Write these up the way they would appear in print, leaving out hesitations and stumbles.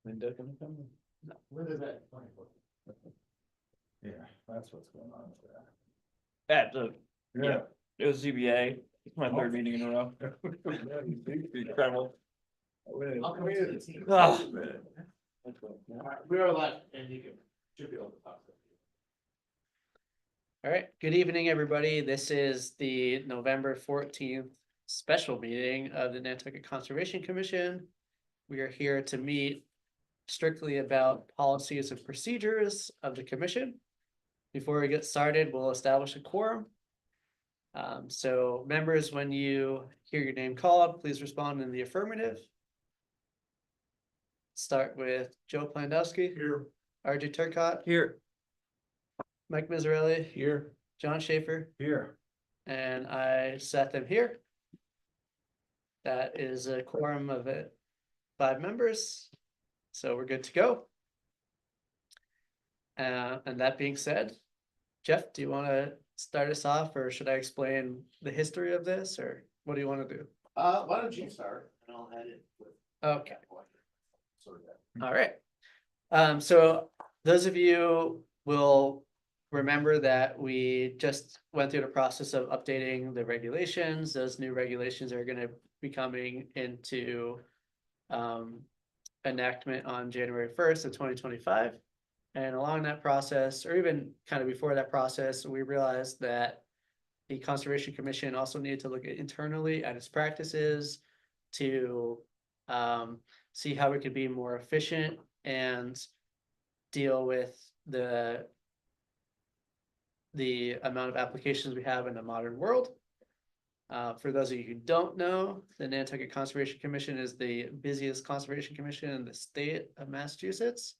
Linda gonna come? Linda's at 24. Yeah, that's what's going on with At the, that. yeah, it was ZBA, it's my Oh. third meeting in a row. Incredible. I'll come to the team. Ah. Alright, we are live and you should be able to talk. All right, good evening, everybody. This is the November 14th special meeting of the Nantucket Conservation Commission. We are here to meet strictly about policies and procedures of the commission. Before we get started, we'll establish a quorum. So members, when you hear your name called, please respond in the affirmative. Start with Joe Plandowski. Here. RJ Turcott. Here. Mike Miserelli. Here. John Schaefer. Here, And I set them here. That is a quorum of 5 members. So we're good to go. And that being said, Jeff, do you want to start us off, or should I explain the history of this, or what do you want to do? Why don't you start and I'll add it with. Okay. Sort of that. All right. So those of you will remember that we just went through the process of updating the regulations. Those new regulations are going to be coming into enactment on January 1st of 2025. And along that process, or even kind of before that process, we realized that the Conservation Commission also needed to look internally at its practices to see how we could be more efficient and deal with the amount of applications we have in the modern world. For those of you who don't know, the Nantucket Conservation Commission is the busiest conservation commission in the state of Massachusetts.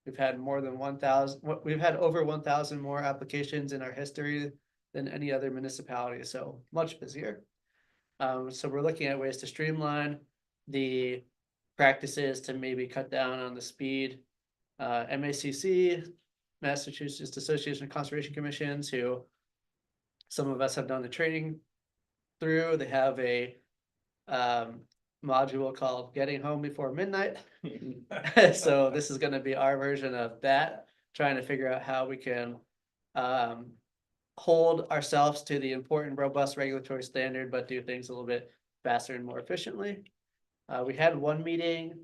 We've had more than 1,000, we've had over 1,000 more applications in our history than any other municipality, so much busier. So we're looking at ways to streamline the practices to maybe cut down on the speed. MACC, Massachusetts Association of Conservation Commissions, who some of us have done the training through, they have a module called Getting Home Before Midnight. So this is going to be our version of that, trying to figure out how we can hold ourselves to the important, robust regulatory standard, but do things a little bit faster and more efficiently. We had one meeting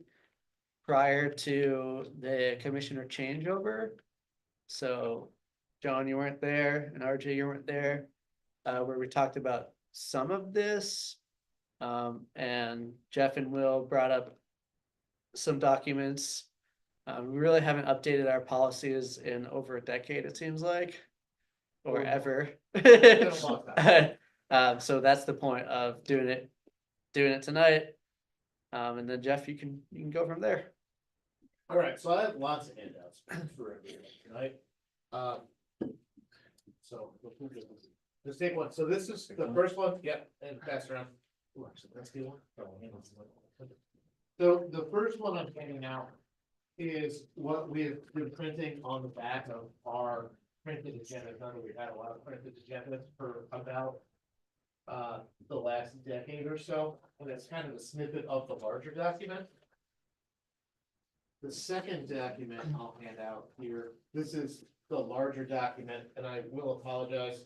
prior to the commissioner changeover. So John, you weren't there, and RJ, you weren't there, where we talked about some of this. And Jeff and Will brought up some documents. We really haven't updated our policies in over a decade, it seems like, or ever. So that's the point of doing it tonight. And then Jeff, you can go from there. All right, so I have lots of handouts for everyone tonight. So let's take one. So this is the first one. Yep, and pass around. Ooh, actually, that's the one. So the first one I'm handing out is what we've been printing on the back of our printed agenda. We've had a lot of printed agendas for about the last decade or so, and it's kind of a snippet of the larger document. The second document I'll hand out here, this is the larger document, and I will apologize.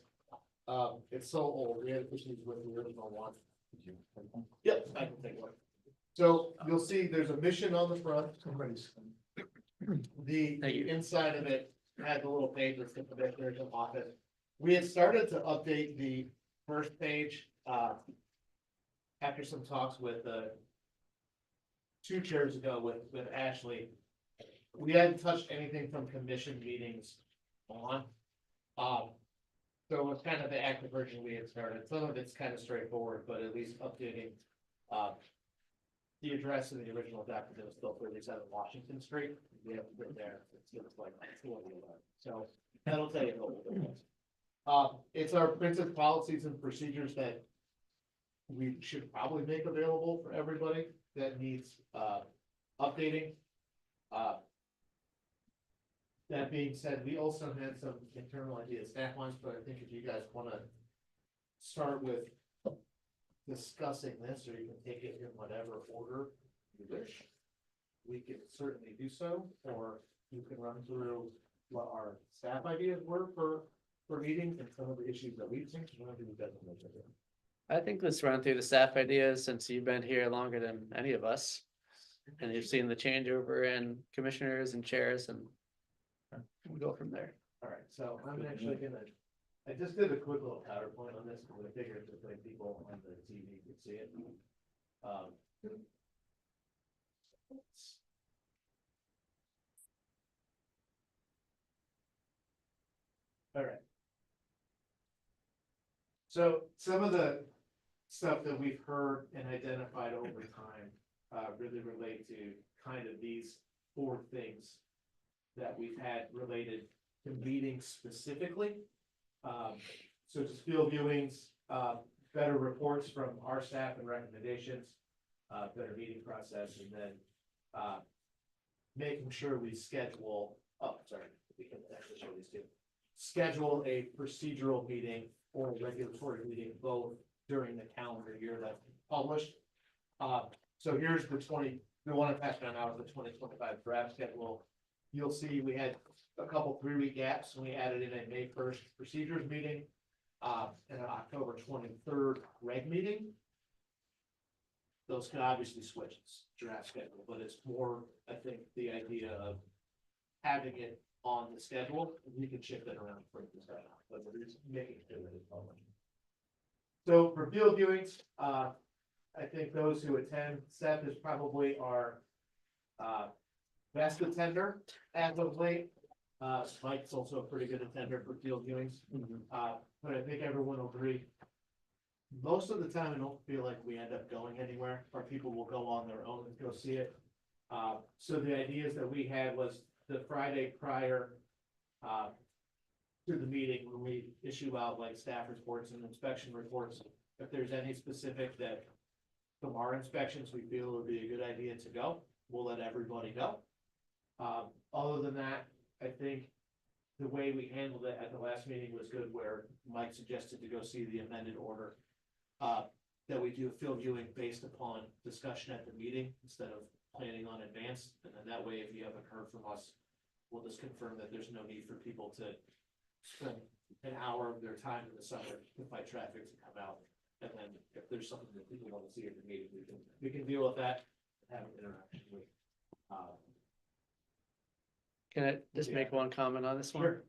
It's so old, we had issues with the original one. Yep, I can take one. So you'll see there's a mission on the front. The inside of it had the little page that's the commissioner's office. We had started to update the first page after some talks with 2 chairs ago with Ashley. We hadn't touched anything from commission meetings on. So it's kind of the active version we had started. Some of it's kind of straightforward, but at least updating the address of the original document was still 37 Washington Street. We have it written there. It's like 2011. So that'll tell you a little bit more. It's our printed policies and procedures that we should probably make available for everybody that needs updating. That being said, we also had some internal ideas, staff lines, but I think if you guys want to start with discussing this, or you can take it in whatever order you wish. we can certainly do so, or you can run through what our staff ideas were for meetings and some of the issues that we've seen. One of you guys will mention it. I think let's run through the staff ideas since you've been here longer than any of us. And you've seen the changeover in commissioners and chairs and we'll go from there. All right, so I'm actually gonna, I just did a quick little PowerPoint on this, because I figured that like people on the TV could see it. All right. So some of the stuff that we've heard and identified over time, really relate to kind of these 4 things that we've had related to meetings specifically. So just field viewings, better reports from our staff and recommendations, better meeting process, and then, making sure we schedule, we can actually show these two. Schedule a procedural meeting or a regulatory meeting both during the calendar year that's published. So here's the one I passed around now is the 2025 draft schedule. You'll see we had a couple 3-week gaps, and we added in a May 1st procedures meeting, and an October 23rd reg meeting. Those can obviously switch, it's draft schedule, but it's more, I think, the idea of having it on the schedule, we can shift it around for discussion, but we're just making sure that it's public. So for field viewings, I think those who attend, Seth is probably our best attender as of late. Mike's also a pretty good attender for field viewings, but I think everyone will agree. Most of the time, I don't feel like we end up going anywhere, or people will go on their own and go see it. So the ideas that we had was the Friday prior to the meeting, when we issue out like staff reports and inspection reports, if there's any specific that from our inspections, we feel it would be a good idea to go, we'll let everybody go. Other than that, I think the way we handled it at the last meeting was good, where Mike suggested to go see the amended order. That we do field viewing based upon discussion at the meeting instead of planning on advance. And then that way, if you haven't heard from us, we'll just confirm that there's no need for people to spend an hour of their time in the summer to fight traffic to come out. And then if there's something that people want to see at the meeting, we can deal with that and have an interaction with. Can I just make one comment on this one? Sure.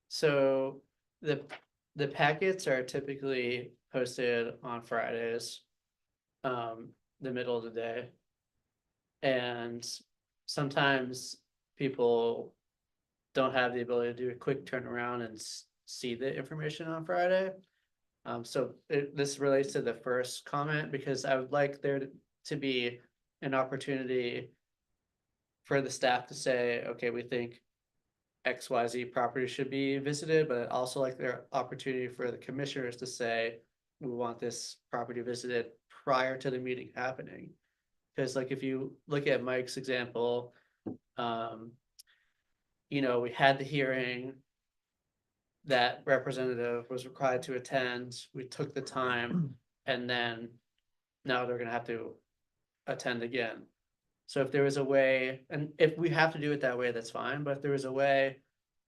So the packets are typically posted on Fridays, the middle of the day. And sometimes people don't have the ability to do a quick turnaround and see the information on Friday. So this relates to the first comment, because I would like there to be an opportunity for the staff to say, okay, we think XYZ property should be visited, but I'd also like their opportunity for the commissioners to say, we want this property visited prior to the meeting happening. Because like, if you look at Mike's example, you know, we had the hearing, that representative was required to attend, we took the time, and then now they're gonna have to attend again. So if there was a way, and if we have to do it that way, that's fine, but if there was a way,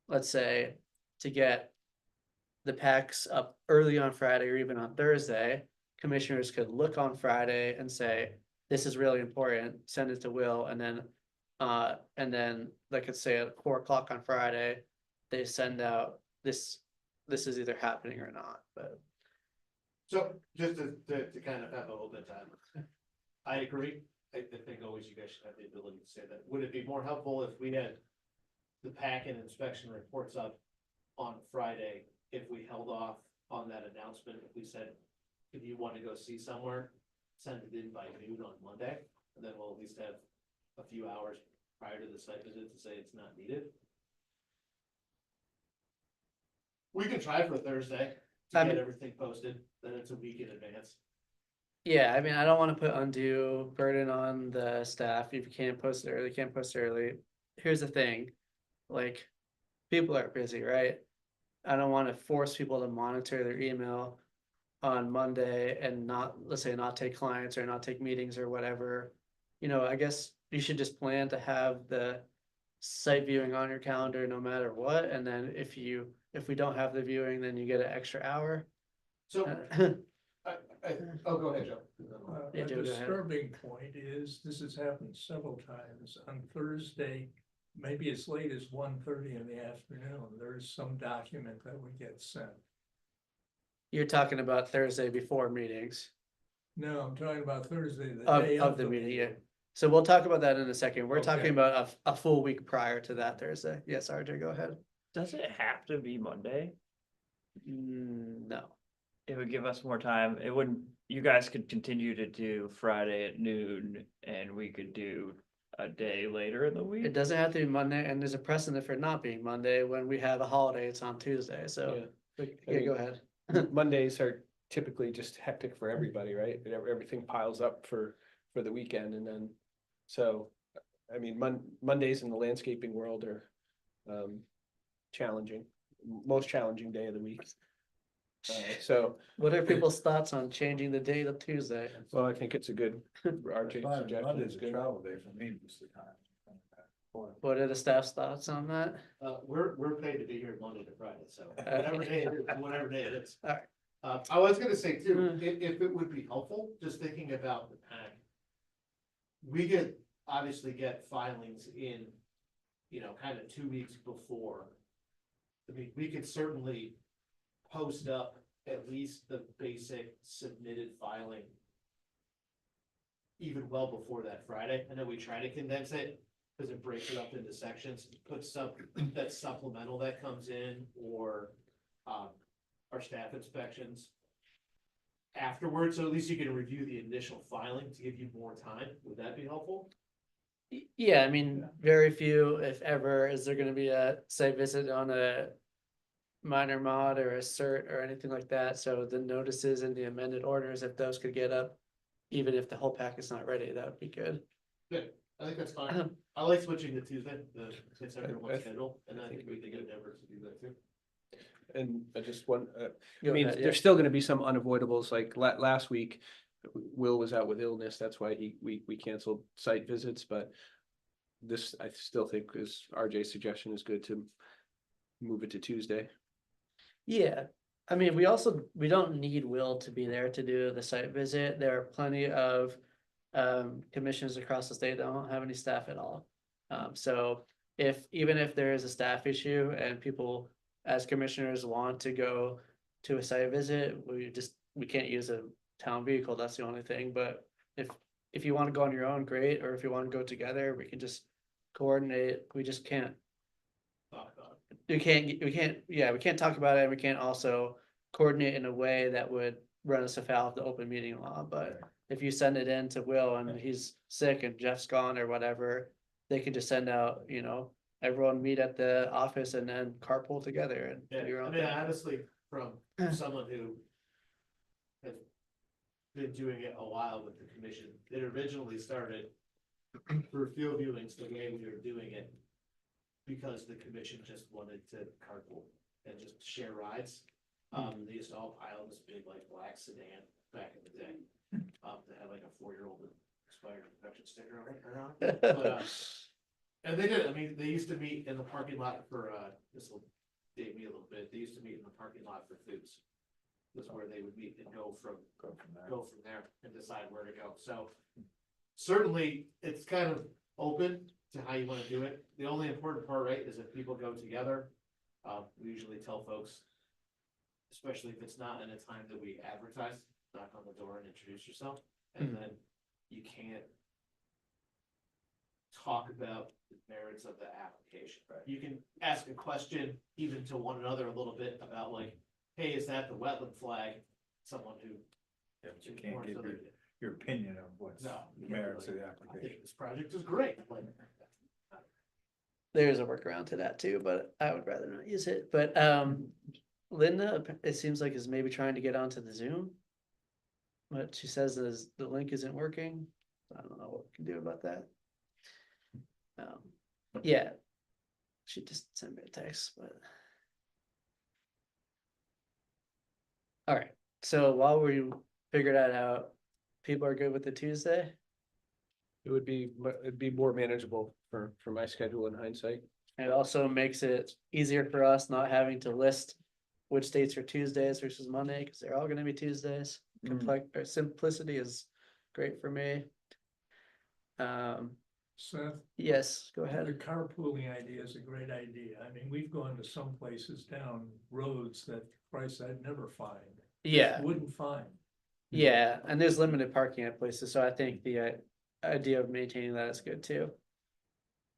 let's say, to get the packs up early on Friday or even on Thursday, commissioners could look on Friday and say, this is really important, send it to Will, and then they could say at 4 o'clock on Friday, they send out this is either happening or not, but. So just to kind of have a little bit of time, I agree. I think always you guys should have the ability to say that. Would it be more helpful if we had the pack and inspection reports up on Friday, if we held off on that announcement, if we said, if you want to go see somewhere, send it in by noon on Monday, and then we'll at least have a few hours prior to the site visit to say it's not needed? We can try for Thursday to get everything posted, then it's a week in advance. Yeah, I mean, I don't wanna put undue burden on the staff. If you can't post it early, can't post it early. Here's the thing, like, people are busy, right? I don't wanna force people to monitor their email on Monday and not, let's say, not take clients or not take meetings or whatever. You know, I guess you should just plan to have the site viewing on your calendar no matter what, and then if we don't have the viewing, then you get an extra hour. So, oh, go ahead, Joe. Yeah, A Joe, go ahead. disturbing point is, this has happened several times, on Thursday, maybe as late as 1:30 in the afternoon, there's some document that would get sent. You're talking about Thursday before meetings No, I'm talking about Thursday, the of, day of the meeting, yeah. So we'll talk about that in a second. We're talking Okay. about a full week prior to that Thursday. Yes, RJ, go ahead. Does it have to be Monday? No, It would give us more time. It wouldn't, you guys could continue to do Friday at noon and we could do a day later in the it week. doesn't have to be Monday, and there's a precedent for it not being Monday when we have a holiday, it's on Tuesday, so. Yeah, go ahead. Mondays are typically just hectic for everybody, right? Everything piles up for the weekend and then, so, I mean, Mondays in the landscaping world are challenging, most challenging day of the week. So, What are people's thoughts on changing the date of Tuesday? well, I think it's a good, RJ Fine, suggestion Monday's is a good. travel day for me most of the time. What are the staff's thoughts on that? We're paid to be here Monday to Friday, so whatever day it is, whatever day it is. Alright. I was gonna say too, if it would be helpful, just thinking about the pack. We obviously get filings in, kind of 2 weeks before. I mean, we could certainly post up at least the basic submitted filing. Even well before that Friday. I know we try to condense it, because it breaks it up into sections, put some, that supplemental that comes in, or, our staff inspections. Afterwards, so at least you can review the initial filing to give you more time, would that be helpful? Yeah, I mean, very few, if ever, is there gonna be a site visit on a minor mod or a cert or anything like that, so the notices and the amended orders, if those could get up, even if the whole packet's not ready, that would be good. Good, I think that's fine, I like switching to Tuesday, it's I- everyone's schedule, and I think we can get Endeavor to do that too. And I just want, I Go mean, ahead, yeah. there's still gonna be some unavoidables, like last week, Will was out with illness, that's why we canceled site visits, but this, I still think is RJ's suggestion is good to move it to Tuesday. Yeah, I mean, we don't need Will to be there to do the site visit. There are plenty of commissions across the state that don't have any staff at all. So even if there is a staff issue and people as commissioners want to go to a site visit, we can't use a town vehicle, that's the only thing, but if you want to go on your own, great, or if you want to go together, we can just coordinate, we just can't. We can't talk about it, and we can't also coordinate in a way that would run us afoul of the open meeting law, but if you send it in to Will and he's sick and Jeff's gone or whatever, they could just send out, everyone meet at the office and then carpool together and do your Yeah, I own mean, thing. honestly, from someone who has been doing it a while with the commission, it originally started for field viewings the way we were doing it, because the commission just wanted to carpool and just share rides. They used to all pile in this big like black sedan back in the day, that had like a 4-year-old expired inspection sticker on it. But, and they did, I mean, they used to meet in the parking lot for, this will date me a little bit, they used to meet in the parking lot for foods. That's where they would meet and go from there and decide where to go, so. Certainly, it's kind of open to how you wanna do it, the only important part, right, is if people go together. We usually tell folks, especially if it's not in a time that we advertise, knock on the door and introduce yourself, and then you can't talk about the merits of the application. You can ask a question even to one another a little bit about like, hey, is that the wetland flag? Someone who. Yeah, but you can't give your opinion of what's No. the merits of the I application. think this project is great, like. There's a workaround to that too, but I would rather not use it, but Linda, it seems like is maybe trying to get onto the Zoom. But she says is the link isn't working, I don't know what we can do about that. Yeah. She just sent me a text, but. Alright, so while we figure that out, people are good with the Tuesday? it'd be more manageable for my schedule in hindsight. It also makes it easier for us not having to list which dates are Tuesdays versus Monday, because they're all gonna be Tuesdays. Complex, or simplicity is great for me. Seth, Yes, go the ahead. carpooling idea is a great idea. I mean, we've gone to some places down roads that price I'd never find. Yeah, Wouldn't find. yeah, and there's limited parking at places, so I think the idea of maintaining that is good too.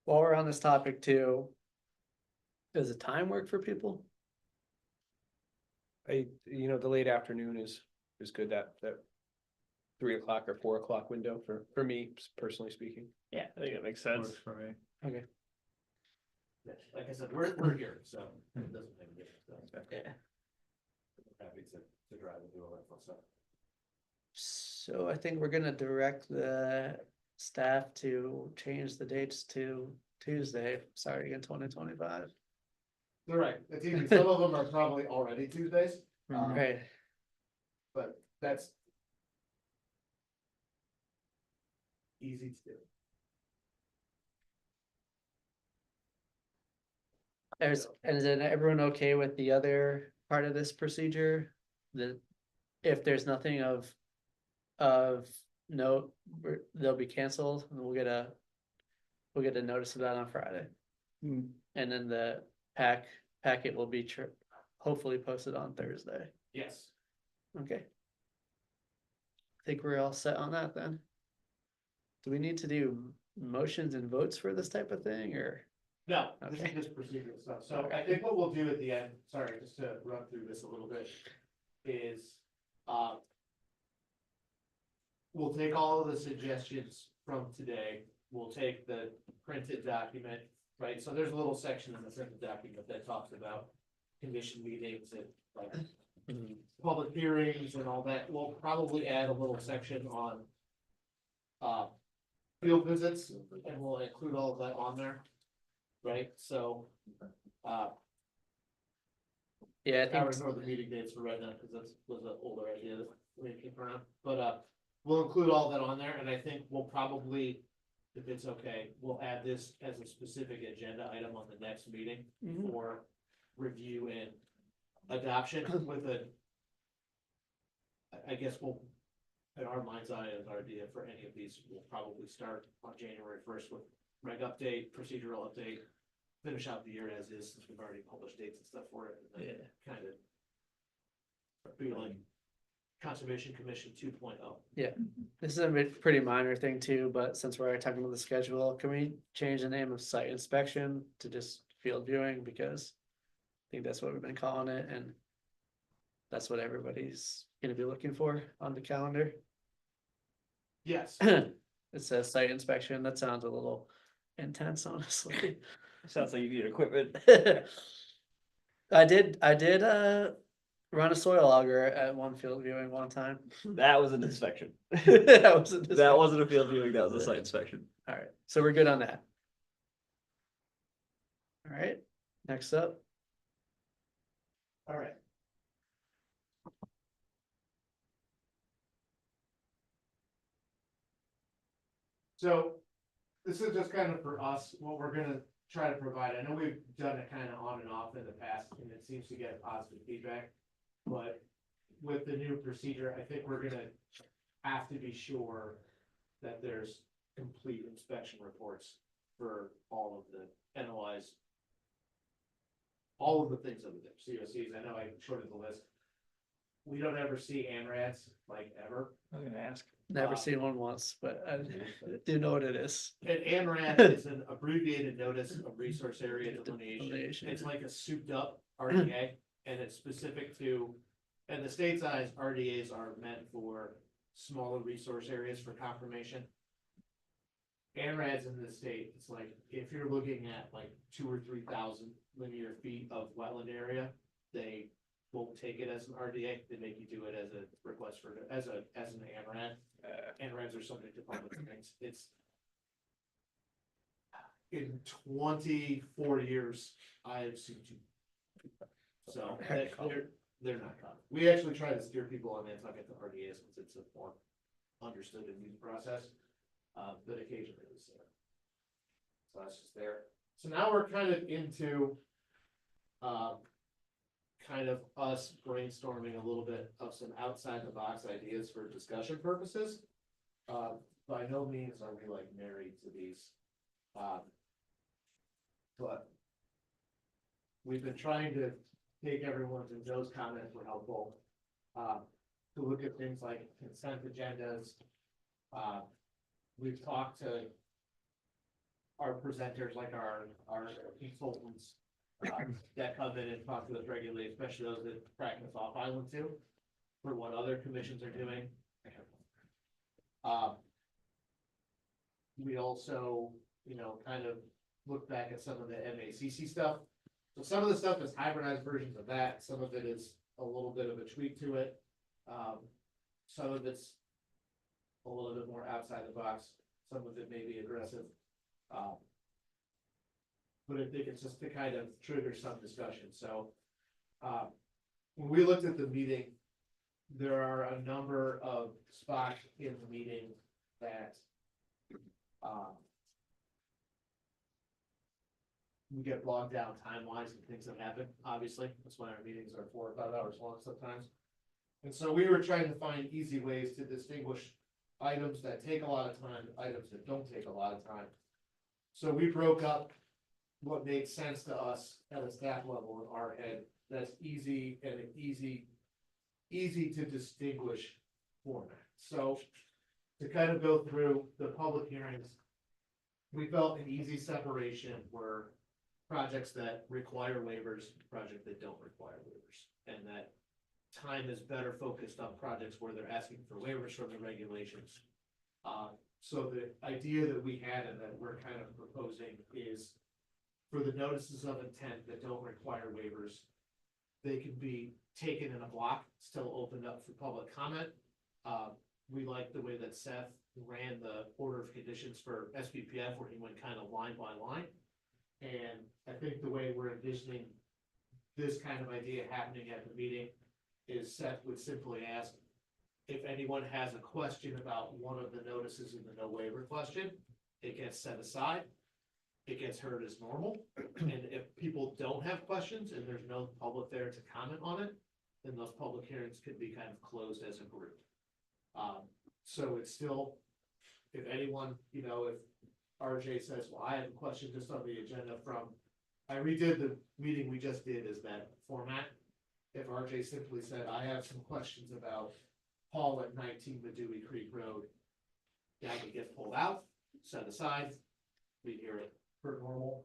While we're on this topic too, does the time work for people? The late afternoon is good, that 3 o'clock or 4 o'clock window for me personally speaking. Yeah, I think that makes sense. Works for me. Okay. Yeah, like I said, we're here, so it doesn't make a difference. So Yeah. I'm happy to drive and do all that fun stuff. So I think we're gonna direct the staff to change the dates to Tuesday, starting in 2025. They're right, it's easy, some of them are probably already Tuesdays, Right, but that's easy to do. and is then everyone okay with the other part of this procedure? That if there's nothing of note, they'll be canceled, and we'll get a notice of that on Friday. Hmm. And then the packet will be hopefully posted on Thursday. Yes. Okay. I think we're all set on that then. Do we need to do motions and votes for this type of thing, or? No, this is Okay. just procedural stuff, so I think what we'll do at the end, sorry, just to run through this a little bit, is, we'll take all of the suggestions from today, we'll take the printed document, right, so there's a little section in the printed document that talks about commission meetings and like public hearings and all that, we'll probably add a little section on field visits, and we'll include all of that on there. Right, so, Yeah, I I would think, ignore the meeting dates for right now, because that was an older idea that we came around, but, we'll include all that on there, and I think we'll probably, if it's okay, we'll add this as a specific agenda item on the next meeting Mhm. for review and adoption with I guess we'll, in our mind's eye, as our idea for any of these, we'll probably start on January 1st with reg update, procedural update, finish out the year as is, since we've already published dates and stuff for it, and then kind of be like Conservation Commission 2.0. this is a pretty minor thing too, but since we're already talking about the schedule, can we change the name of site inspection to just field viewing, because I think that's what we've been calling it, and that's what everybody's gonna be looking for on the calendar. Yes, It says site inspection, that sounds a little intense, honestly. Sounds like you need equipment. I did run a soil auger at one field viewing one time. That was an inspection. That wasn't. That wasn't a field viewing, that was a site inspection. Alright, so we're good on that. Alright, next up, all right. So this is just kind of for us, what we're gonna try to provide. I know we've done it kind of on and off in the past, and it seems to get positive feedback. But with the new procedure, I think we're gonna have to be sure that there's complete inspection reports for all of the NOIs. All of the things over there, COCs, I know I shorted the list. We don't ever see ANRADs, like ever. I was gonna ask. never seen one once, but I do know what it is. An ANRAD is an abbreviated notice of resource area delineation. Delineation. It's like a souped up RDA, and it's specific to, and the state's eyes, RDAs are meant for smaller resource areas for confirmation. ANRADs in the state, it's like, if you're looking at like 2,000 or 3,000 linear feet of wetland area, they won't take it as an RDA, they make you do it as a request for, as an ANRAD. ANRADs are subject to public hearings, it's. In 24 years, I have seen two. So, they're not common. We actually try to steer people on Nantucket to RDAs, since it's a more understood and used process. but occasionally it was there. So that's just there. So now we're kind of into, kind of us brainstorming a little bit of some outside the box ideas for discussion purposes. By no means are we like married to these. But we've been trying to take everyone's, and Joe's comments were helpful, to look at things like consent agendas. We've talked to our presenters, like our consultants, that come in and talk to us regularly, especially those that practice off island too, for what other commissions are doing. We also, kind of look back at some of the MACC stuff. So some of the stuff is hybridized versions of that, some of it is a little bit of a tweak to it. Some of it's a little bit more outside the box, some of it may be aggressive. But I think it's just to kind of trigger some discussion, so. When we looked at the meeting, there are a number of spots in the meeting that. We get bogged down time-wise and things that happen, obviously, that's why our meetings are 4 or 5 hours long sometimes. And so we were trying to find easy ways to distinguish items that take a lot of time, items that don't take a lot of time. So we broke up what made sense to us at a staff level in our head, that's easy and an easy to distinguish format. So to kind of go through the public hearings, we felt an easy separation were projects that require waivers, projects that don't require waivers, and that time is better focused on projects where they're asking for waivers from the regulations. So the idea that we had and that we're kind of proposing is for the notices of intent that don't require waivers, they can be taken in a block, still opened up for public comment. We like the way that Seth ran the order of conditions for SBPF, where he went kind of line by line. And I think the way we're envisioning this kind of idea happening at the meeting is Seth would simply ask if anyone has a question about one of the notices in the no waiver question, it gets set aside. It gets heard as normal. And if people don't have questions and there's no public there to comment on it, then those public hearings could be kind of closed as a group. So it's still, if anyone, if RJ says, well, I have a question just on the agenda from, I redid the meeting we just did as that format. If RJ simply said, I have some questions about Paul at 19 Medui Creek Road, that would get pulled out, set aside, we hear it per normal.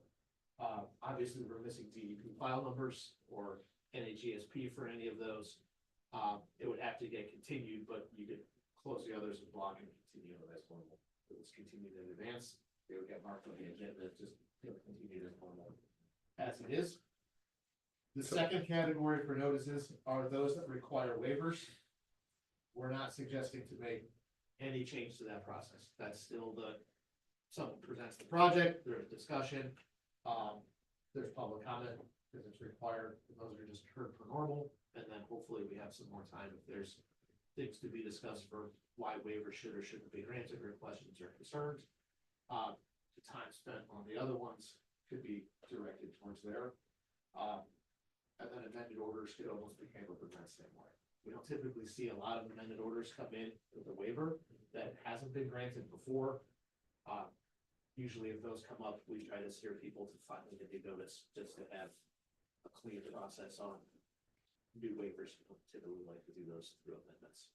Obviously, we're missing DEP file numbers or NHESP for any of those. It would have to get continued, but you could close the others and block and continue as normal. It was continued in advance. They would get marked on the agenda, just continue as normal as it is. The second category for notices are those that require waivers. We're not suggesting to make any change to that process. That's still someone presents the project, there's discussion, there's public comment, because it's required, those are just heard per normal, and then hopefully we have some more time if there's things to be discussed for why waivers should or shouldn't be granted, or questions or concerns. The time spent on the other ones could be directed towards there. And then amended orders could almost be handled in that same way. We don't typically see a lot of amended orders come in with a waiver that hasn't been granted before. Usually if those come up, we try to steer people to finally get the notice, just to have a clear process on new waivers. We don't typically like to do those through amendments.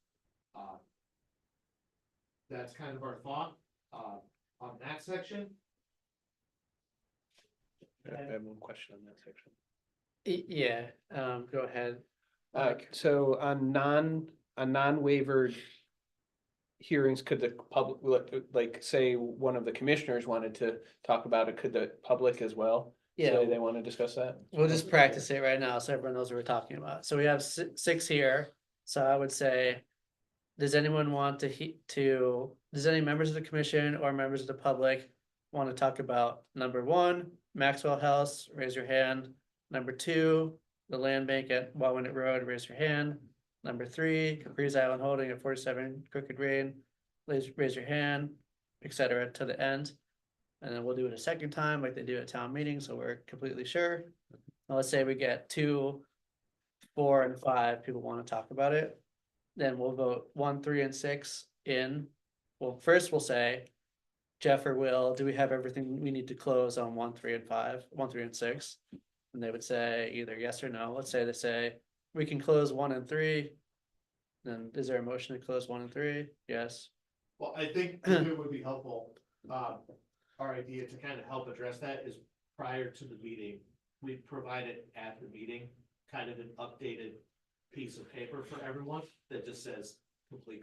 That's kind of our thought on that section. I have one question on that section. Yeah, go ahead. So on non-waivered hearings, could the public, like, say, one of the commissioners wanted to talk about it, could the public as well? Yeah. Say they want to discuss that? We'll just practice it right now so everyone knows what we're talking about. So we have six here. So I would say, does anyone want does any members of the commission or members of the public want to talk about number 1, Maxwell House, raise your hand. Number 2, the land bank at Wawinit Road, raise your hand. Number 3, Capri's Island Holding at 47 Crooked Rain, raise your hand. et cetera, to the end. And then we'll do it a second time like they do at town meeting, so we're completely sure. Now, let's say we get 2, 4, and 5 people want to talk about it. Then we'll vote 1, 3, and 6 in. Well, first we'll say, Jeff or Will, do we have everything we need to close on 1, 3, and 5, 1, 3, and 6? And they would say either yes or no. Let's say they say, we can close 1 and 3. Then is there a motion to close 1 and 3? Yes. Well, I think if it would be helpful, our idea to kind of help address that is prior to the meeting, we provided at the meeting, kind of an updated piece of paper for everyone that just says complete.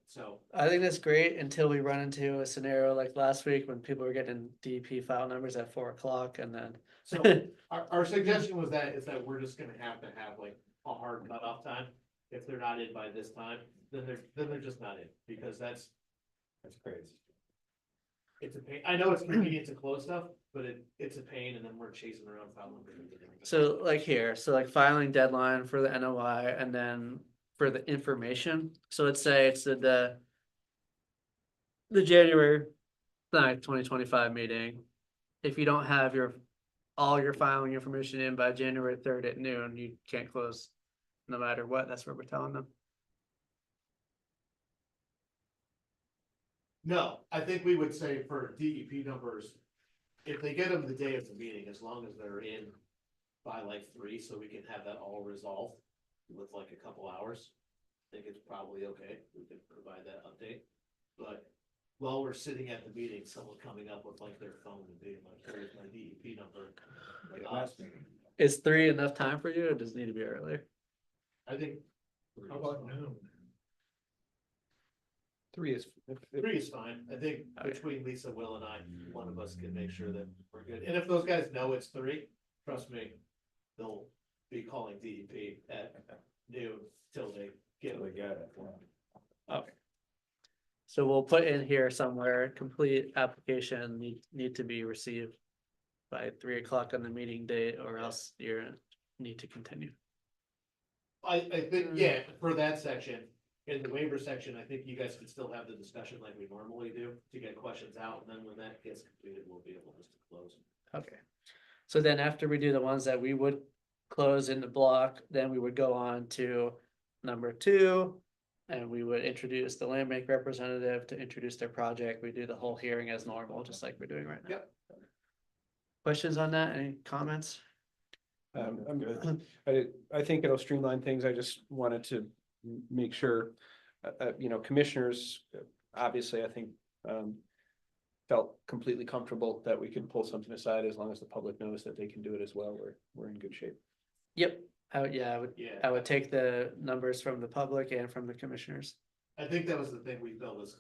So, I think that's great until we run into a scenario like last week when people were getting DP file numbers at 4 o'clock and then. so our suggestion was that is that we're just gonna have to have like a hard cutoff time. If they're not in by this time, then they're just not in, because that's crazy. it's a pain. I know it's convenient to close stuff, but it's a pain, and then we're chasing around file numbers. So like here, so like filing deadline for the NOI and then for the information. So let's say it's the January 9th, 2025 meeting. If you don't have all your filing information in by January 3rd at noon, you can't close no matter what. That's what we're telling them. No, I think we would say for DEP numbers, if they get them the day of the meeting, as long as they're in by like 3, so we can have that all resolved with like a couple hours. I think it's probably okay. We can provide that update. But while we're sitting at the meeting, someone coming up with like their phone and being like, here's my DEP number. Like Uh, last meeting. Is 3 enough time for you or does it need to be earlier? I think. How about noon? 3 is. 3 is fine. I think Okay. between Lisa, Will, and I, one of us can make sure that we're good. And if those guys know it's 3, trust me, they'll be calling DEP at noon till they get Till they it. get it, yeah. Okay. So we'll put in here somewhere, complete application need to be received by 3 o'clock on the meeting date or else you need to continue. I think, yeah, for that section, in the waiver section, I think you guys can still have the discussion like we normally do to get questions out, and then when that gets completed, we'll be able just to close. Okay. So then after we do the ones that we would close in the block, then we would go on to number 2. And we would introduce the land bank representative to introduce their project. We do the whole hearing as normal, just like we're doing right now. Yep. Questions on that? Any comments? I'm good. I think it'll streamline things. I just wanted to make sure, commissioners, obviously, I think, felt completely comfortable that we could pull something aside as long as the public knows that they can do it as well. We're in good shape. Yep. I would Yeah, I would take the numbers from the public and from the commissioners. I think that was the thing we felt was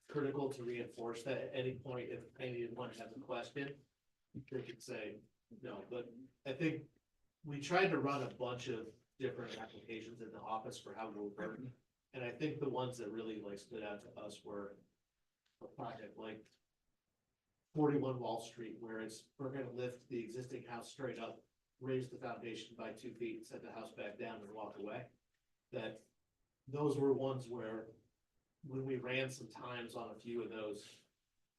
critical to reinforce that at any point, if anyone has a question, they could say no, but I think we tried to run a bunch of different applications in the office for how we'll work. And I think the ones that really like stood out to us were a project like 41 Wall Street, where we're gonna lift the existing house straight up, raise the foundation by 2 feet, set the house back down and walk away. That those were ones where when we ran some times on a few of those,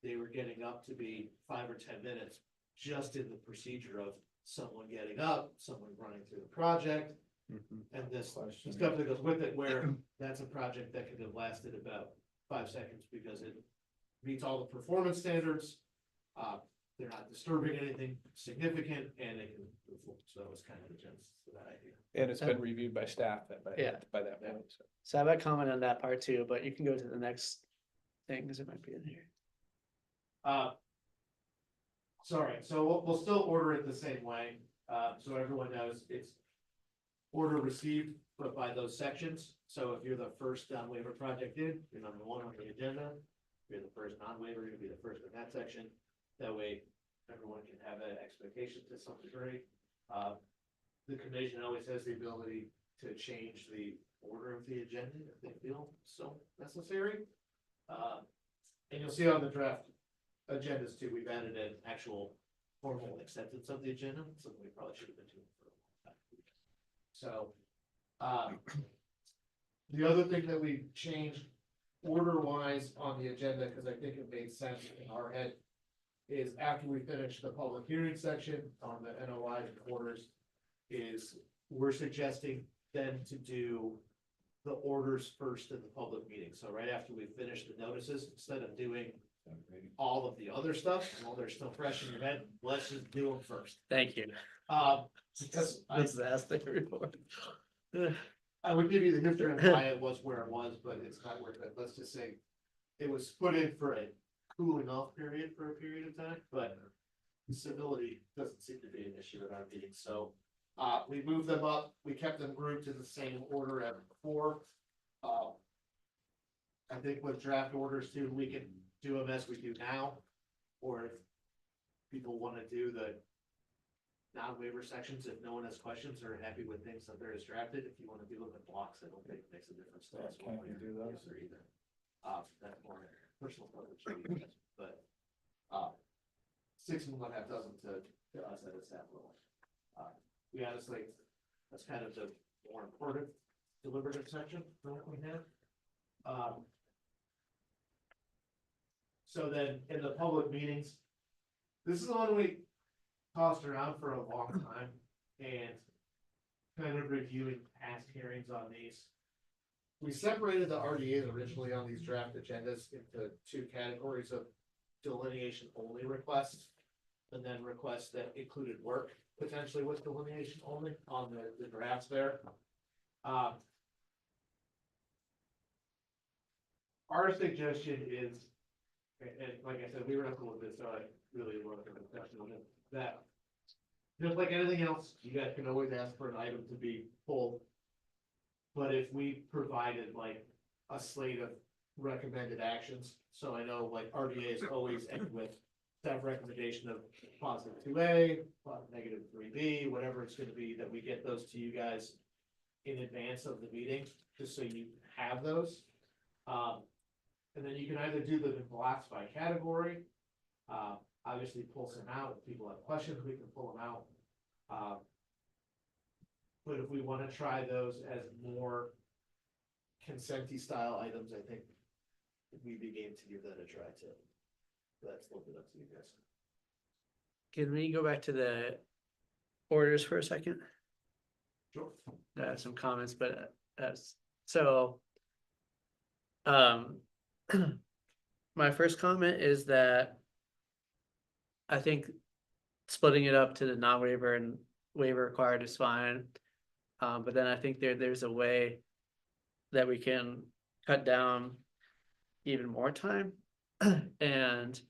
they were getting up to be 5 or 10 minutes just in the procedure of someone getting up, someone running through the project, and this stuff that goes with it, where that's a project that could have lasted about 5 seconds because it meets all the performance standards. They're not disturbing anything significant and they can move forward. So that was kind of the genesis of that idea. And it's been reviewed by staff Yeah. by that point. So. So I have a comment on that part too, but you can go to the next thing because it might be in here. Sorry, so we'll still order it the same way, so everyone knows it's order received, but by those sections. So if you're the first waiver project in, you're number 1 on the agenda. If you're the first non-waiver, you'll be the first in that section. That way, everyone can have that expectation to some degree. The commission always has the ability to change the order of the agenda if they feel so necessary. And you'll see on the draft agendas too, we've added an actual formal acceptance of the agenda, something we probably should have been doing for a long time. So, the other thing that we changed order wise on the agenda, because I think it made sense in our head. Is after we finish the public hearing section on the NOI and orders, is we're suggesting then to do the orders first in the public meeting. So right after we finish the notices, instead of doing all of the other stuff, while they're still fresh in your head, let's just do them first. Thank you. Because This is asked the report. I would give you the history of why it was where it was, but it's not worth it. Let's just say it was put in for a cooling off period for a period of time, but civility doesn't seem to be an issue at our meeting, so we moved them up. We kept them grouped in the same order as before. I think with draft orders too, we can do them as we do now, or if people want to do the non-waiver sections, if no one has questions or happy with things that they're as drafted, if you want to do them in blocks, I don't think it makes a difference to us. Can't we do those? Or either. That's more personal preference, but, 6 and 1/2 dozen to us at a staff level. We honestly, that's kind of the more important deliberative section that we have. So then in the public meetings, this is the one we tossed around for a long time and kind of reviewing past hearings on these. We separated the RDAs originally on these draft agendas into 2 categories of delineation only requests, and then requests that included work potentially with delineation only on the drafts there. Our suggestion is, and like I said, we wrestled with this, so I really love the discussion on it, that just like anything else, you guys can always ask for an item to be pulled. But if we provided like a slate of recommended actions, so I know like RDA is always end with that recommendation of positive 2A, negative 3B, whatever it's gonna be, that we get those to you guys in advance of the meeting, just so you have those. And then you can either do them in blocks by category, obviously pull some out. If people have questions, we can pull them out. But if we wanna try those as more consent-y style items, I think we'd be game to give that a try too. That's a little bit up to you guys. Can we go back to the orders for a second? Sure. I have some comments, but so. My first comment is that I think splitting it up to the non-waiver and waiver required is fine. But then I think there's a way that we can cut down even more time. And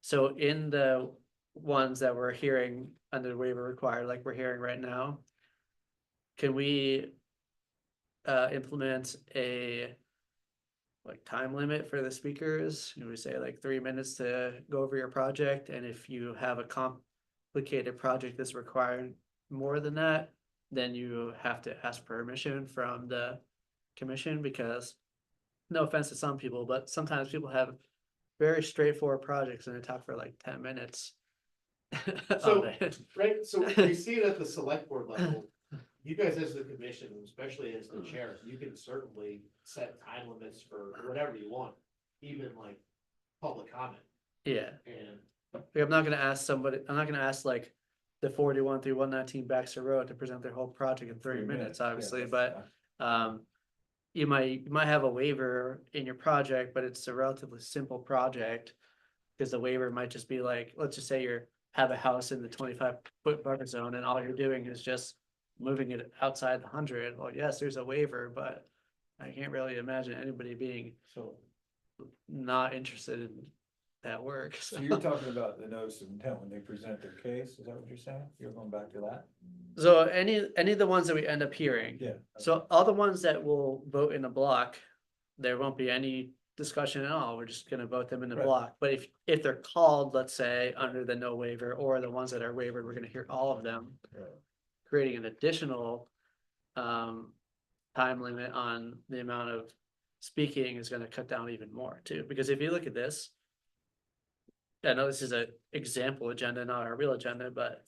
so in the ones that we're hearing under the waiver required, like we're hearing right now, can we implement a like time limit for the speakers? You know, we say like 3 minutes to go over your project, and if you have a complicated project that's requiring more than that, then you have to ask permission from the commission, because no offense to some people, but sometimes people have very straightforward projects and they talk for like 10 minutes. So- on it. Right, so we see it at the select board level. You guys as the commission, especially as the chair, you can certainly set time limits for whatever you want, even like public comment. Yeah, And like, I'm not gonna ask like the 41 through 119 Baxter Road to present their whole project in 30 minutes, obviously, but you might have a waiver in your project, but it's a relatively simple project. Because the waiver might just be like, let's just say have a house in the 25-foot buffer zone and all you're doing is just moving it outside the 100. Well, yes, there's a waiver, but I can't really imagine anybody being So, not interested in that work. so you're talking about the notice of intent when they present their case, is that what you're saying? You're going back to that? So any of the ones that we end up hearing, Yeah. so all the ones that will vote in a block, there won't be any discussion at all. We're just gonna vote them in the Right. block. But if they're called, let's say, under the no waiver, or the ones that are wavered, we're gonna hear all of them. Right. Creating an additional time limit on the amount of speaking is gonna cut down even more too, because if you look at this. I know this is an example agenda, not our real agenda, but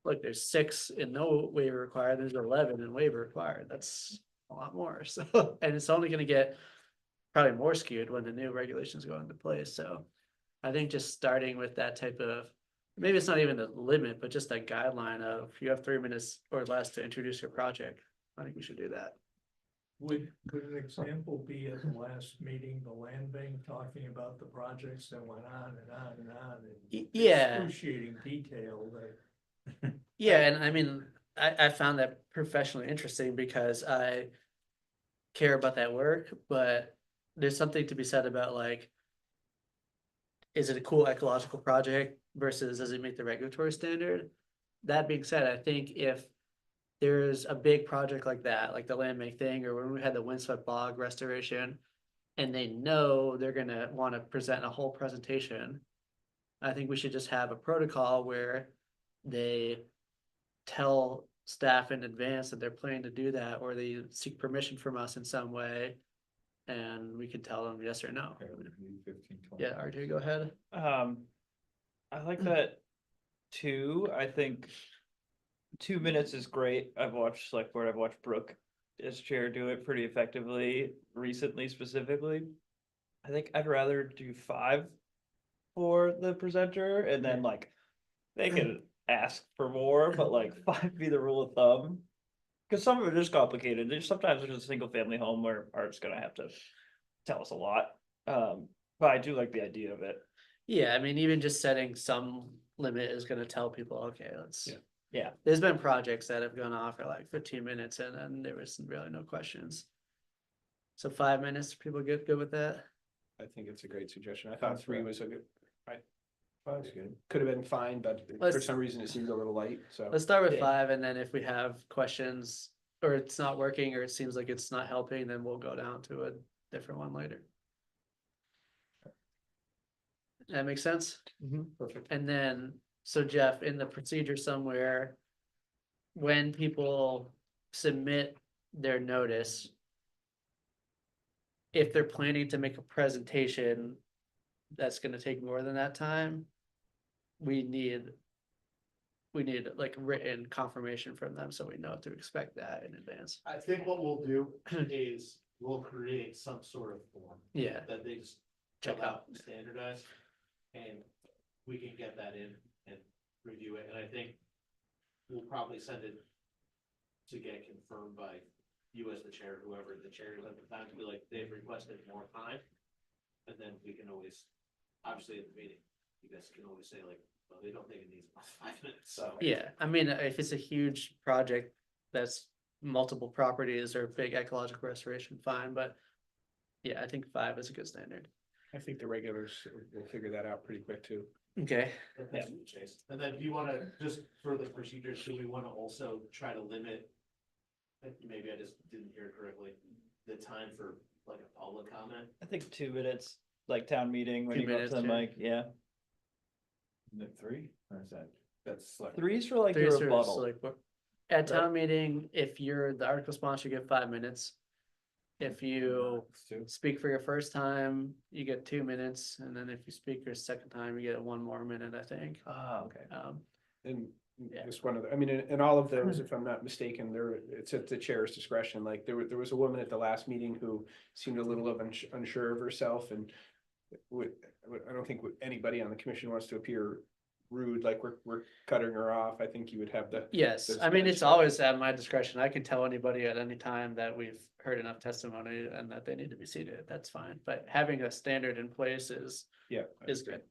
look, there's 6 in no waiver required, there's 11 in waiver required. That's a lot more, so, and it's only gonna get probably more skewed when the new regulations go into place, so. I think just starting with that type of, maybe it's not even a limit, but just a guideline of you have 3 minutes or less to introduce your project. I think we should do that. Could an example be at the last meeting, the land bank talking about the projects that went on and on and on? in Yeah, Excruciating detail that. yeah, and I mean, I found that professionally interesting because I care about that work, but there's something to be said about like, is it a cool ecological project versus does it meet the regulatory standard? That being said, I think if there's a big project like that, like the land bank thing, or when we had the windswept bog restoration, and they know they're gonna wanna present a whole presentation, I think we should just have a protocol where they tell staff in advance that they're planning to do that, or they seek permission from us in some way, and we can tell them yes or no. Okay, we need 15, 20. Yeah, RJ, go ahead. I like that too. I think 2 minutes is great. I've watched select board, I've watched Brooke as chair do it pretty effectively recently specifically. I think I'd rather do 5 for the presenter and then like they can ask for more, but like 5 be the rule of thumb. Cause some of it is complicated. Sometimes there's a single family home where Art's gonna have to tell us a lot. But I do like the idea of it. Yeah, I mean, even just setting some limit is gonna tell people, okay, let's. Yeah. Yeah. There's been projects that have gone off for like 15 minutes and then there was really no questions. So 5 minutes, people good with that? I think it's a great suggestion. I thought Sounds 3 right. was a good, That's good. could have been fine, but for Let's- some reason it seemed a little light, so. Let's start with Yeah. 5 and then if we have questions or it's not working or it seems like it's not helping, then we'll go down to a different one later. That makes sense? Perfect. And then, so Jeff, in the procedure somewhere, when people submit their notice, if they're planning to make a presentation that's gonna take more than that time, we need like written confirmation from them, so we know to expect that in advance. I think what we'll do is we'll create some sort of form Yeah, that they just check check out. out and standardize. And we can get that in and review it, and I think we'll probably send it to get confirmed by you as the chair, whoever the chair is at the time, to be like, they've requested more time. And then we can always, obviously at the meeting, you guys can always say like, well, they don't think it needs 5 minutes, so. Yeah, I mean, if it's a huge project that's multiple properties or big ecological restoration, fine, but yeah, I think 5 is a good standard. I think the regulars will figure that out pretty quick too. Okay, That's what Chase. And then do you wanna, just for the procedures, do we wanna also try to limit? Maybe I just didn't hear it correctly, the time for like a public comment? I think 2 minutes, like town meeting when 2 you go up to the minutes, mic, yeah. Isn't it 3? Or is that, that's like. 3's for like the Three is for rebuttal. select board. At town meeting, if you're the article sponsor, you get 5 minutes. If you It's 2. speak for your first time, you get 2 minutes, and then if you speak your second time, you get 1 more minute, I think. Ah, okay. And Yeah. just one of the, I mean, in all of those, if I'm not mistaken, it's at the chair's discretion. Like there was a woman at the last meeting who seemed a little unsure of herself and I don't think anybody on the commission wants to appear rude, like we're cutting her off. I think you would have the. Yes, There's I mean, no it's always at my discretion. I can tell anybody at any time that we've heard enough testimony and that they need to be seated. That's fine. But having a standard in place is Yeah. good.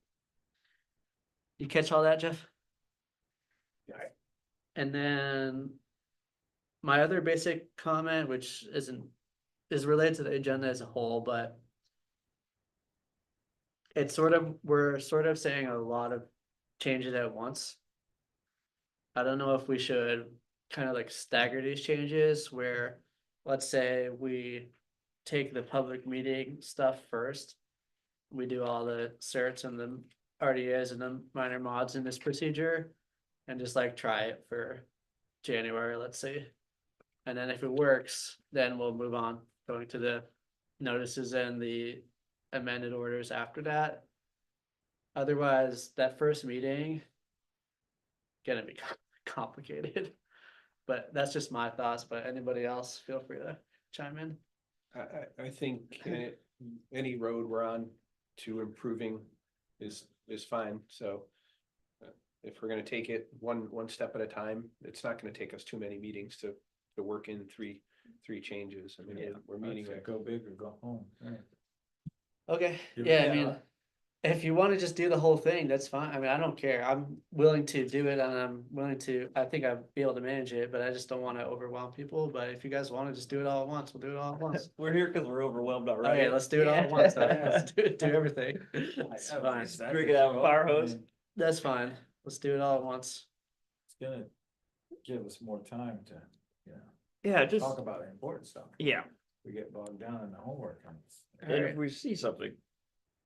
You catch all that, Jeff? Yeah. And then my other basic comment, which is related to the agenda as a whole, but we're sort of saying a lot of changes at once. I don't know if we should kind of like stagger these changes where, let's say we take the public meeting stuff first. We do all the certs and the RDAs and the minor mods in this procedure. And just like try it for January, let's see. And then if it works, then we'll move on, going to the notices and the amended orders after that. Otherwise, that first meeting gonna be complicated. But that's just my thoughts, but anybody else, feel free to chime in. I think any road we're on to improving is fine, so. If we're gonna take it one step at a time, it's not gonna take us too many meetings to work in three changes. I mean, we're meeting. I'd say go big or go home. Right. Okay, Yeah. yeah, I mean, if you wanna just do the whole thing, that's fine, I mean, I don't care, I'm willing to do it, and I'm willing to, I think I'd be able to manage it, but I just don't wanna overwhelm people, but if you guys wanna just do it all at once, we'll do it all at once. We're here because we're overwhelmed already. Okay, let's do it all at once, then. Yeah. Let's do everything, it's Yeah, fine, it's- Drink it out of a fire I hose. mean, that's fine, let's do it all at once. It's gonna give us more time to, you know, Yeah, just, talk about the important stuff. yeah, We get bogged down in the homework. And it's- and if Alright. we see something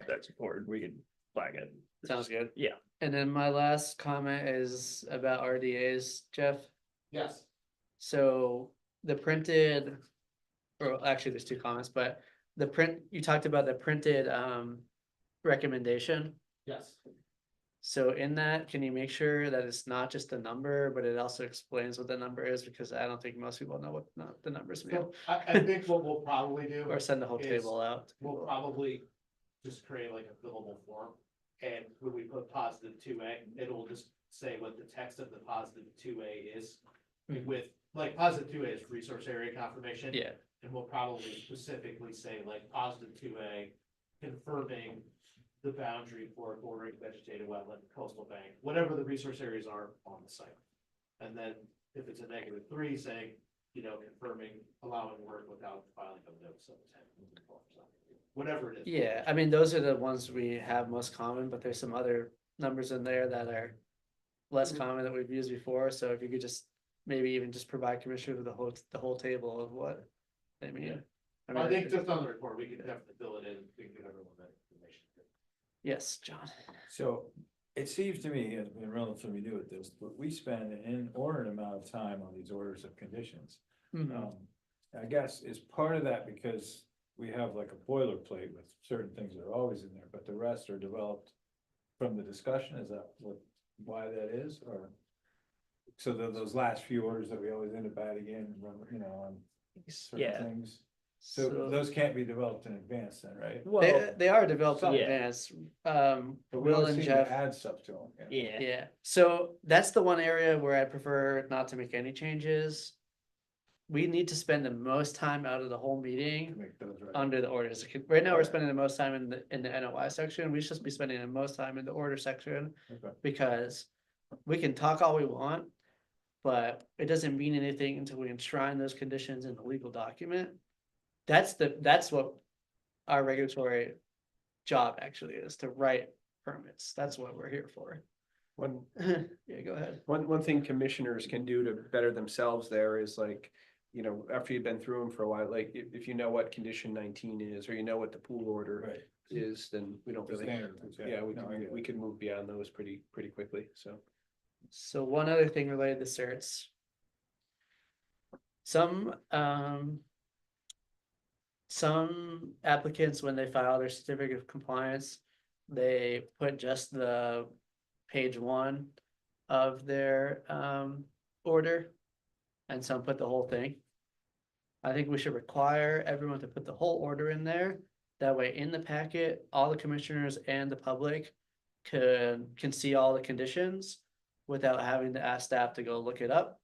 that's important, we can flag it. Sounds good. Yeah. And then my last comment is about RDAs, Jeff. Yes, So the printed, or actually there's two comments, but the print, you talked about the printed recommendation. yes. So in that, can you make sure that it's not just a number, but it also explains what the number is? Because I don't think most people know what the numbers mean. So I think what we'll probably do. Or send the whole is table out. to We'll people. probably just create like a fillable form, and when we put positive 2A, it'll just say what the text of the positive 2A is. Mhm. With, like, positive 2A is resource area confirmation. Yeah, And we'll probably specifically say like positive 2A, confirming the boundary for bordering vegetated wetland, coastal bank, whatever the resource areas are on the site. And then if it's a -3, saying, confirming, allowing work without filing of notice of intent. Whatever it is. yeah, I mean, those are the ones we have most common, but there's some other numbers in there that are less common that we've used before, so if you could just maybe even just provide commissioners with the whole table of what they mean. I think just on the report, we can definitely fill it in, we can give everyone that information. Yes, John. So it seems to me, as being relatively new at this, but we spend an inordinate amount of time on these orders of conditions. Mhm. I guess is part of that because we have like a boilerplate with certain things that are always in there, but the rest are developed from the discussion, is that why that is, or? So those last few orders that we always end up adding in, on certain Yeah. things, so those can't be developed in advance then, right? Well, They are developed in yeah. advance, But we Will always and seem Jeff. to add stuff to them. yeah, Yeah, so that's the one area where I prefer not to make any changes. We need to spend the most time out of the whole meeting Make those right. under the orders. Right now, we're Okay. spending the most time in the NOI section. We should be spending the most time in the order section. Okay. Because we can talk all we want, but it doesn't mean anything until we enshrine those conditions in the legal document. That's what our regulatory job actually is, to write permits. That's what we're here for. One, Yeah, go ahead. one thing commissioners can do to better themselves there is like, after you've been through them for a while, like if you know what condition 19 is, or you know what the pool order Right. is, then we don't The really. standards, Yeah, No, I get it. we can move beyond those pretty quickly, so. So one other thing related to certs. Some applicants, when they file their certificate of compliance, they put just the page 1 of their order. And some put the whole thing. I think we should require everyone to put the whole order in there. That way, in the packet, all the commissioners and the public can see all the conditions without having to ask staff to go look it up.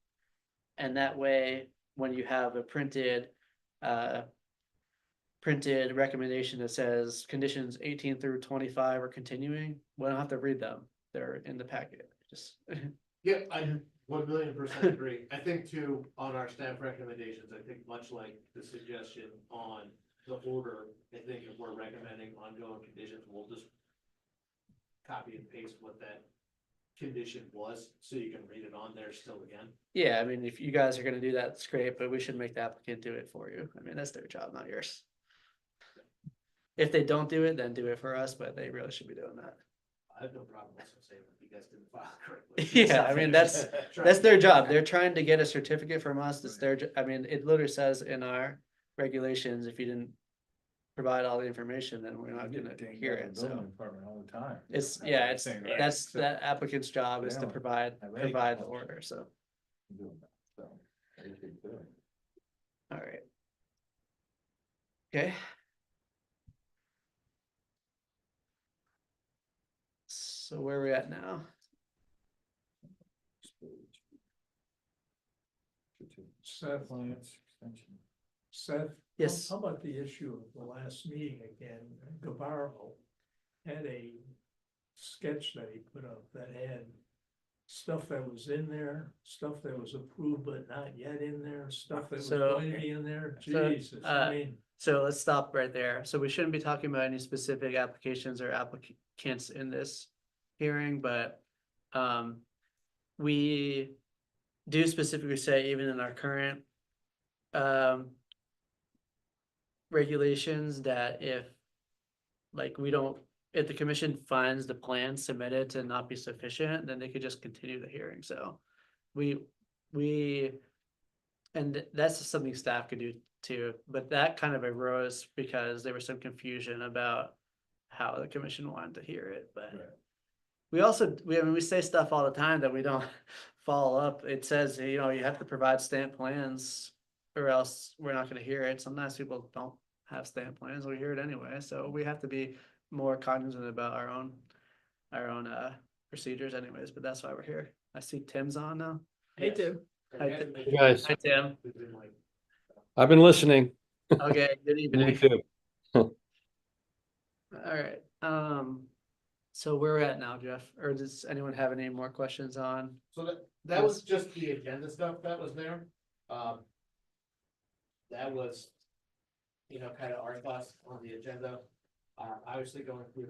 And that way, when you have a printed recommendation that says conditions 18 through 25 are continuing, we don't have to read them. They're in the packet, just. Yeah, I 1,000,000% agree. I think too, on our staff recommendations, I think much like the suggestion on the order, I think if we're recommending ongoing conditions, we'll just copy and paste what that condition was, so you can read it on there still again. Yeah, I mean, if you guys are gonna do that, it's great, but we should make the applicant do it for you. I mean, that's their job, not yours. If they don't do it, then do it for us, but they really should be doing that. I have no problem also saying that you guys didn't file correctly. Yeah, I mean, that's their job. They're trying to get a certificate from us. It's their, I mean, it literally says in our regulations, if you didn't provide all the information, then we're not gonna Dang, hear the it, building so. department all the time. It's, That's yeah, what I'm it's, saying, right? that's So- the applicant's job is They to don't provide have any the knowledge. order, so, Doing that, so, they should do it. all right. Okay. So where are we at now? Seth, Compliance extension. Seth? Yes. How about the issue of the last meeting again? Gabarro had a sketch that he put up that had stuff that was in there, stuff that was approved but not yet in there, stuff that was So- going to be in there. So, Jesus, I mean, So let's stop right there. So we shouldn't be talking about any specific applications or applicants in this hearing, but we do specifically say even in our current regulations that if like we don't, if the commission finds the plan submitted to not be sufficient, then they could just continue the hearing. So we and that's just something staff could do too, but that kind of arose because there was some confusion about how the commission wanted to hear it, but. Right. We also, I mean, we say stuff all the time that we don't follow up. It says, you know, you have to provide stamp plans or else we're not gonna hear it. Sometimes people don't have stamp plans, we hear it anyway, so we have to be more cognizant about our own procedures anyways, but that's why we're here. I see Tim's on now. Hey, Yes. Tim. And Hi, we had to Tim. make Hey, sure guys. that Hi, Tim. we've been like, I've been listening. Okay, good Me evening. too. Alright, so where we're at now, Jeff, or does anyone have any more questions on? So that was just the agenda stuff that was there. That was, you know, kind of our thoughts on the agenda. Obviously going through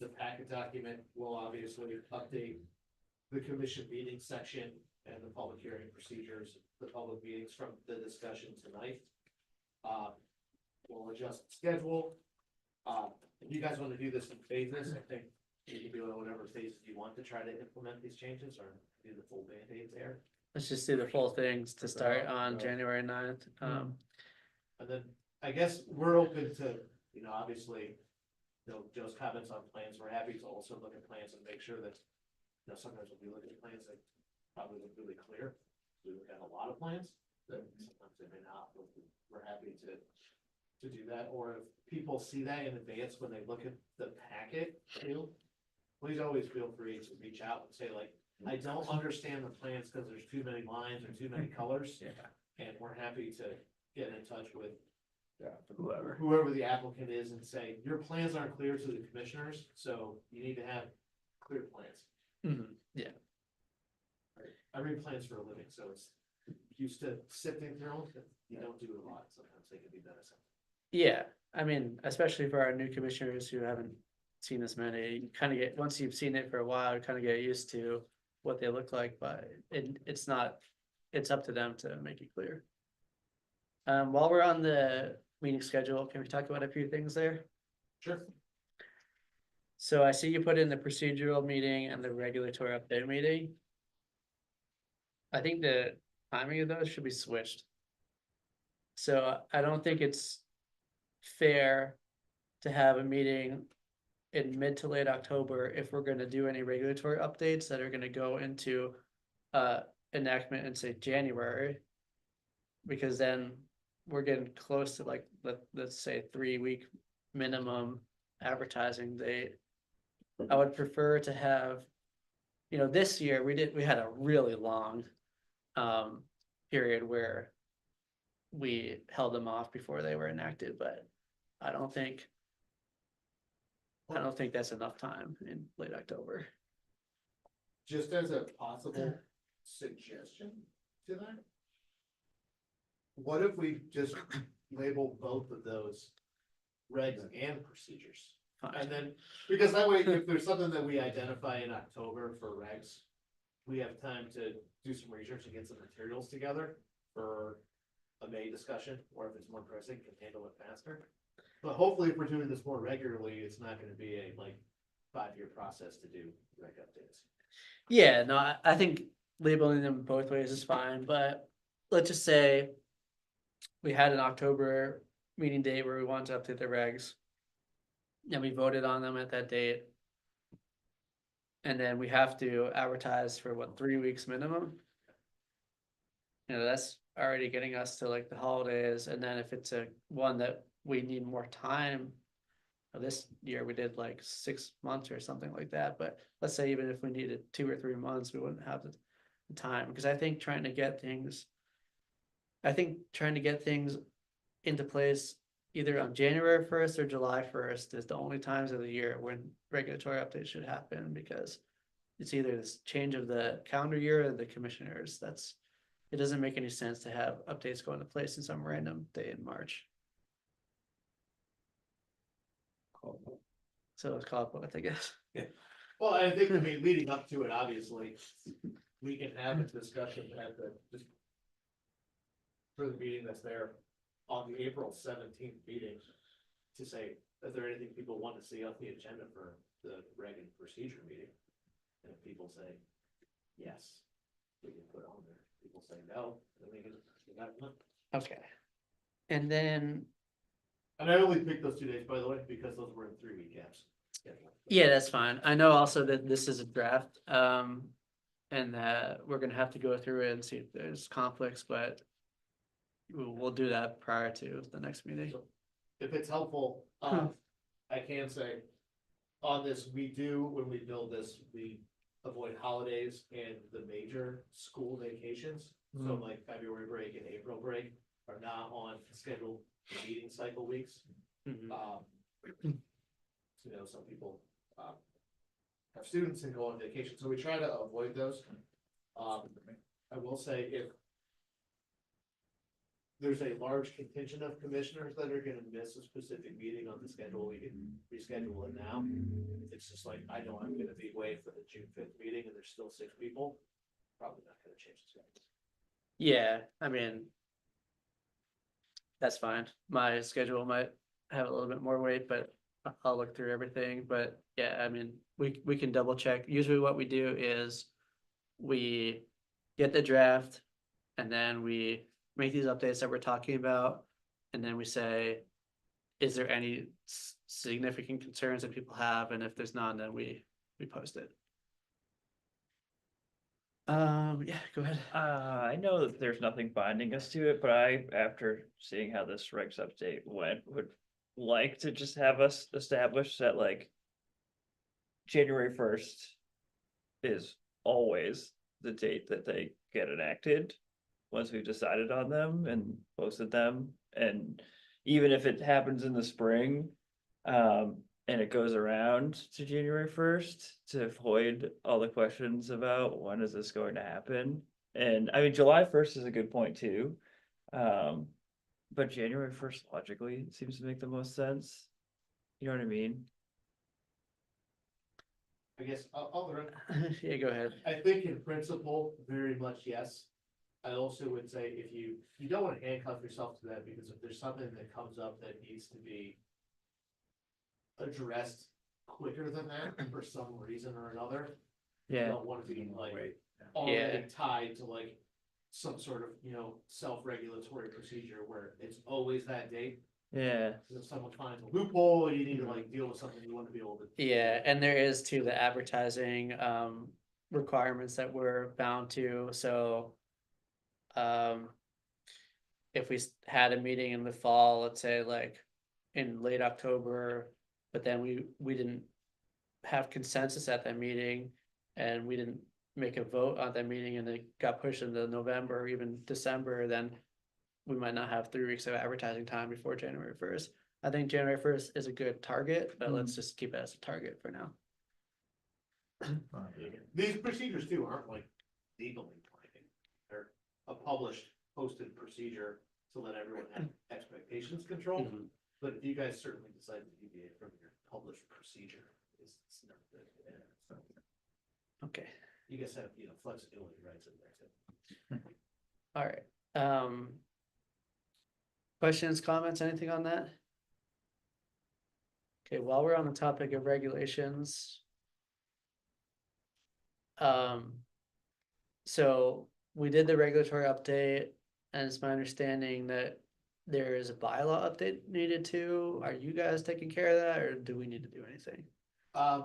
the packet document, will obviously update the commission meeting section and the public hearing procedures, the public meetings from the discussion tonight. We'll adjust the schedule. If you guys want to do this in phases, I think you can do it in whatever phases you want to try to implement these changes or do the full Band-Aid there. Let's just do the full things to start on January 9th. And then I guess we're open to, you know, obviously, you know, Joe's comments on plans, we're happy to also look at plans and make sure that, you know, sometimes when we look at plans, they probably look really clear. We look at a lot of plans, that sometimes they may not, but we're happy to do that, or if people see that in advance when they look at the packet too, please always feel free to reach out and say like, I don't understand the plans because there's too many lines or too many colors. Yeah. And we're happy to get in touch with Whoever. whoever the applicant is and say, your plans aren't clear to the commissioners, so you need to have clear plans. Yeah, I read plans for a living, so it's used to sifting through them, but you don't do it a lot, sometimes they can be better. yeah, I mean, especially for our new commissioners who haven't seen this many, you kind of get, once you've seen it for a while, you kind of get used to what they look like, but it's not, it's up to them to make it clear. While we're on the meeting schedule, can we talk about a few things there? Sure. So I see you put in the procedural meeting and the regulatory update meeting. I think the timing of those should be switched. So I don't think it's fair to have a meeting in mid to late October if we're gonna do any regulatory updates that are gonna go into enactment in say January. Because then we're getting close to like, let's say 3-week minimum advertising date. I would prefer to have, you know, this year we had a really long period where we held them off before they were enacted, but I don't think that's enough time in late October. Just as a possible suggestion to that. What if we just label both of those regs and procedures? And then, because that way, if there's something that we identify in October for regs, we have time to do some research and get some materials together for a May discussion, or if it's more pressing, can handle it faster. But hopefully, if we're doing this more regularly, it's not gonna be a like 5-year process to do reg updates. Yeah, no, I think labeling them both ways is fine, but let's just say we had an October meeting date where we wanted to update the regs. And we voted on them at that date. And then we have to advertise for what, 3 weeks minimum? You know, that's already getting us to like the holidays, and then if it's a one that we need more time This year we did like 6 months or something like that, but let's say even if we needed 2 or 3 months, we wouldn't have the time, because I think trying to get things. I think trying to get things into place either on January 1st or July 1st is the only times of the year when regulatory updates should happen, because. It's either this change of the calendar year or the commissioners, it doesn't make any sense to have updates go into place in some random day in March. So it's called both, I guess. Well, I think, I mean, leading up to it, obviously, we can have a discussion at the, just. For the meeting that's there on the April 17th meeting, to say, is there anything people want to see on the agenda for the reg and procedure meeting? And if people say, yes, we can put it on there. People say no, then we can, we got one. Okay. And then, And I only picked those 2 days, by the way, because those were in 3-week gaps. yeah, that's fine. I know also that this is a draft, and that we're gonna have to go through it and see if there's conflicts, but. We'll do that prior to the next meeting. If it's helpful, I can say, on this, we do, when we build this, we avoid holidays and the major school vacations. So like February break and April break are not on scheduled meeting cycle weeks. Mhm. You know, some people, have students and go on vacation, so we try to avoid those. I will say if there's a large contingent of commissioners that are gonna miss a specific meeting on the schedule, we can reschedule it now. If it's just like, I know I'm gonna be away for the June 5th meeting and there's still 6 people, probably not gonna change the schedule. Yeah, I mean. That's fine. My schedule might have a little bit more weight, but I'll look through everything, but yeah, I mean, we can double check. Usually what we do is. We get the draft and then we make these updates that we're talking about. And then we say, is there any significant concerns that people have? And if there's none, then we post it. Yeah, go ahead. I know that there's nothing binding us to it, but after seeing how this regs update went, would like to just have us establish that like. January 1st is always the date that they get enacted. Once we've decided on them and posted them, and even if it happens in the spring. And it goes around to January 1st to avoid all the questions about when is this going to happen? And I mean, July 1st is a good point too. But January 1st logically seems to make the most sense. You know what I mean? I guess I'll Yeah, go ahead. I think in principle, very much yes. I also would say if you don't wanna handcuff yourself to that, because if there's something that comes up that needs to be. Addressed quicker than that for some reason or another. You Yeah, don't wanna be like Wait, already tied to like. Some sort of, you know, self-regulatory procedure where it's always that date. yeah, If someone finds a loophole, you need to like deal with something, you wanna be able to. Yeah, and there is too the advertising requirements that we're bound to, so. If we had a meeting in the fall, let's say like in late October, but then we didn't. Have consensus at that meeting and we didn't make a vote on that meeting and it got pushed into November or even December, then. We might not have 3 weeks of advertising time before January 1st. I think January 1st is a good target, but let's just keep it as a target for now. These procedures too aren't like legally binding. They're a published, posted procedure to let everyone have expectations control. Mhm. But if you guys certainly decide to deviate from your published procedure, it's not good. Okay, You guys have, you know, flexibility rights in there too. all right. Questions, comments, anything on that? Okay, while we're on the topic of regulations. So we did the regulatory update, and it's my understanding that there is a bylaw update needed too. Are you guys taking care of that, or do we need to do anything?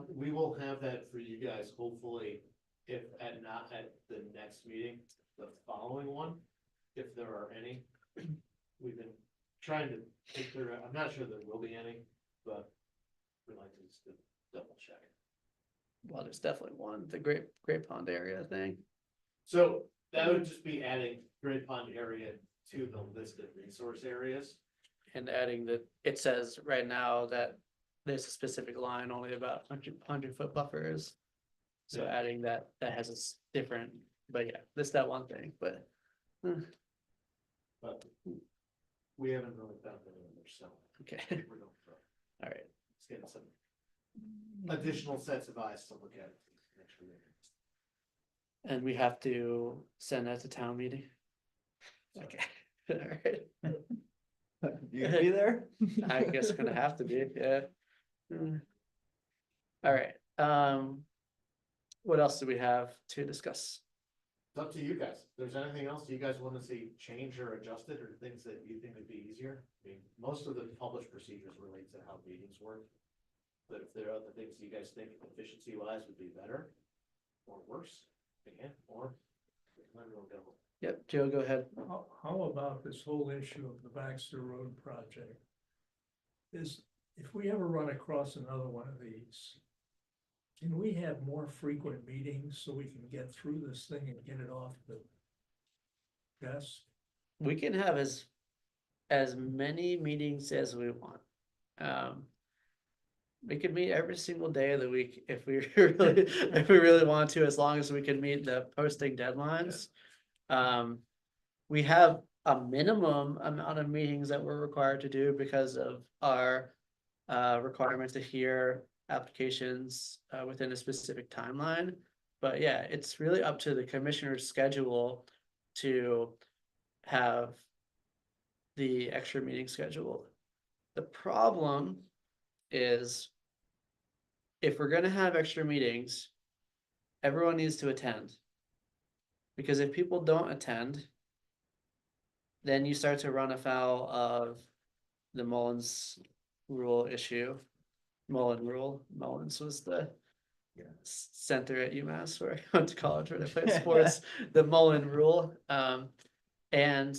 We will have that for you guys, hopefully, if not at the next meeting, the following one, if there are any. We've been trying to think through, I'm not sure there will be any, but we like to just double check. Well, there's definitely one, the Great Pond area thing. So that would just be adding Great Pond area to the listed resource areas. And adding that, it says right now that there's a specific line, only about 100 foot buffers. So Yeah. adding that, that has a different, but yeah, that's that one thing, but. But we haven't really found any others, so Okay, we're going for it. all right. Let's get some additional sets of eyes to look at. Make sure we- And we have to send that to town meeting. Okay, all right. You gonna be there? I guess gonna have to be, yeah. All right, what else do we have to discuss? It's up to you guys. If there's anything else you guys want to see changed or adjusted, or things that you think would be easier? I mean, most of the published procedures relate to how meetings work. But if there are other things you guys think efficiency wise would be better or worse, again, or let everyone go. Yep, Joe, go ahead. How about this whole issue of the Baxter Road project? If we ever run across another one of these, can we have more frequent meetings so we can get through this thing and get it off the desk? We can have as many meetings as we want. We could meet every single day of the week if we really, if we really want to, as long as we can meet the posting deadlines. We have a minimum amount of meetings that we're required to do because of our requirement to hear applications within a specific timeline. But yeah, it's really up to the commissioner's schedule to have the extra meeting scheduled. The problem is if we're gonna have extra meetings, everyone needs to attend. Because if people don't attend, then you start to run afoul of the Mullins rule issue. Mullins was the center at UMass where I went to college where they played sports, the Mullen rule. And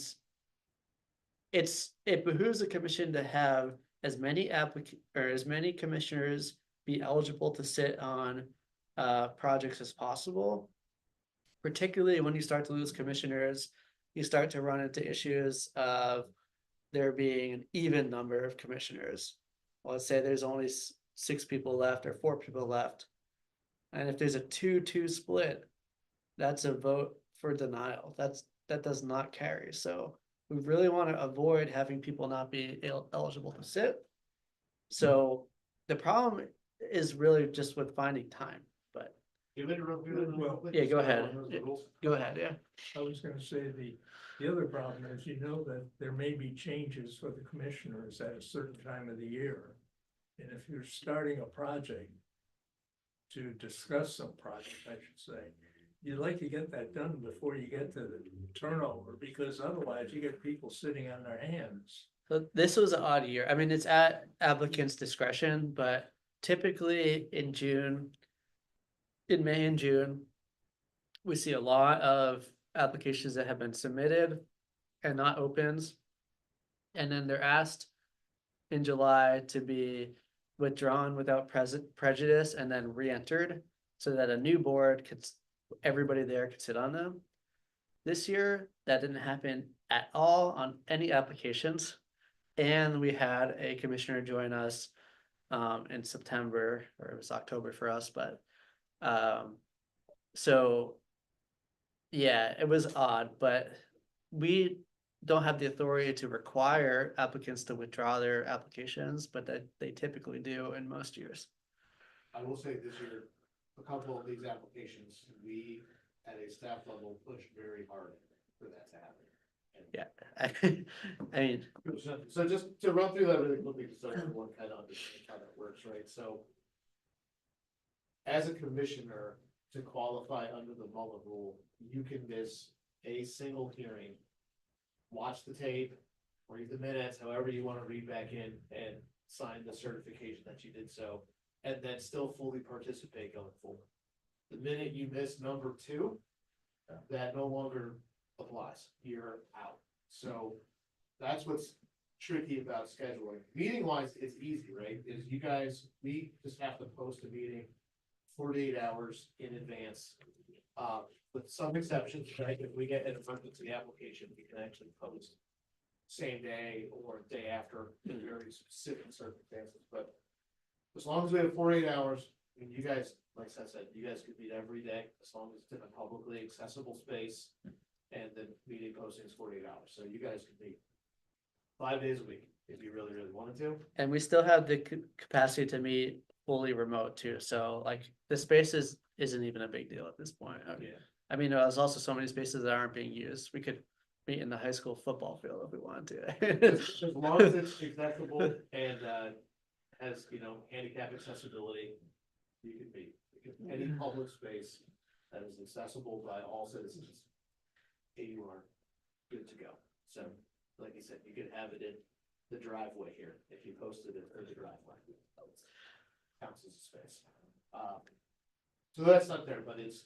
it behooves the commission to have as many as many commissioners be eligible to sit on projects as possible. Particularly when you start to lose commissioners, you start to run into issues of there being an even number of commissioners. Well, let's say there's only 6 people left or 4 people left. And if there's a 2-2 split, that's a vote for denial. That does not carry. So we really want to avoid having people not be eligible to sit. So the problem is really just with finding time, but You want to run through them real quick? Yeah, go Just ahead. on those Yeah. rules? go ahead, yeah. I was gonna say the other problem is, you know, that there may be changes for the commissioners at a certain time of the year. And if you're starting a project to discuss some project, I should say, you'd like to get that done before you get to the turnover, because otherwise you get people sitting on their hands. So this was an odd year. I mean, it's at applicant's discretion, but typically in May and June, we see a lot of applications that have been submitted and not opened. And then they're asked in July to be withdrawn without prejudice and then re-entered so that a new board everybody there could sit on them. This year, that didn't happen at all on any applications. And we had a commissioner join us in September, or it was October for us, but so yeah, it was odd, but we don't have the authority to require applicants to withdraw their applications, but that they typically do in most years. I will say this year, a couple of these applications, we at a staff level pushed very hard for that to happen. Yeah, I mean, So just to run through that really quickly, so everyone kind of understands how that works, right? So as a commissioner, to qualify under the Mullen rule, you can miss a single hearing, watch the tape, read the minutes, however you want to read back in and sign the certification that you did so, and then still fully participate going forward. The minute you miss number 2, that no longer applies. You're out. So that's what's tricky about scheduling. Meeting wise, it's easy, right? Is you guys, we just have to post a meeting 48 hours in advance. With some exceptions, right? If we get an emergency application, we can actually post same day or day after in very specific circumstances, but as long as we have 48 hours, I mean, you guys, like I said, you guys could meet every day, as long as it's in a publicly accessible space. And the meeting posting is 48 hours, so you guys could meet 5 days a week if you really, really wanted to. And we still have the capacity to meet fully remote too, so like the spaces isn't even a big deal at this point. I mean, there's also so many spaces that aren't being used. We could meet in the high school football field if we wanted As to. long as it's accessible and, has, handicap accessibility, you could meet. Any public space that is accessible by all citizens, you are good to go. So, like you said, you could have it in the driveway here, if you posted it in the driveway. Counts as a space. So that's not there, but it's,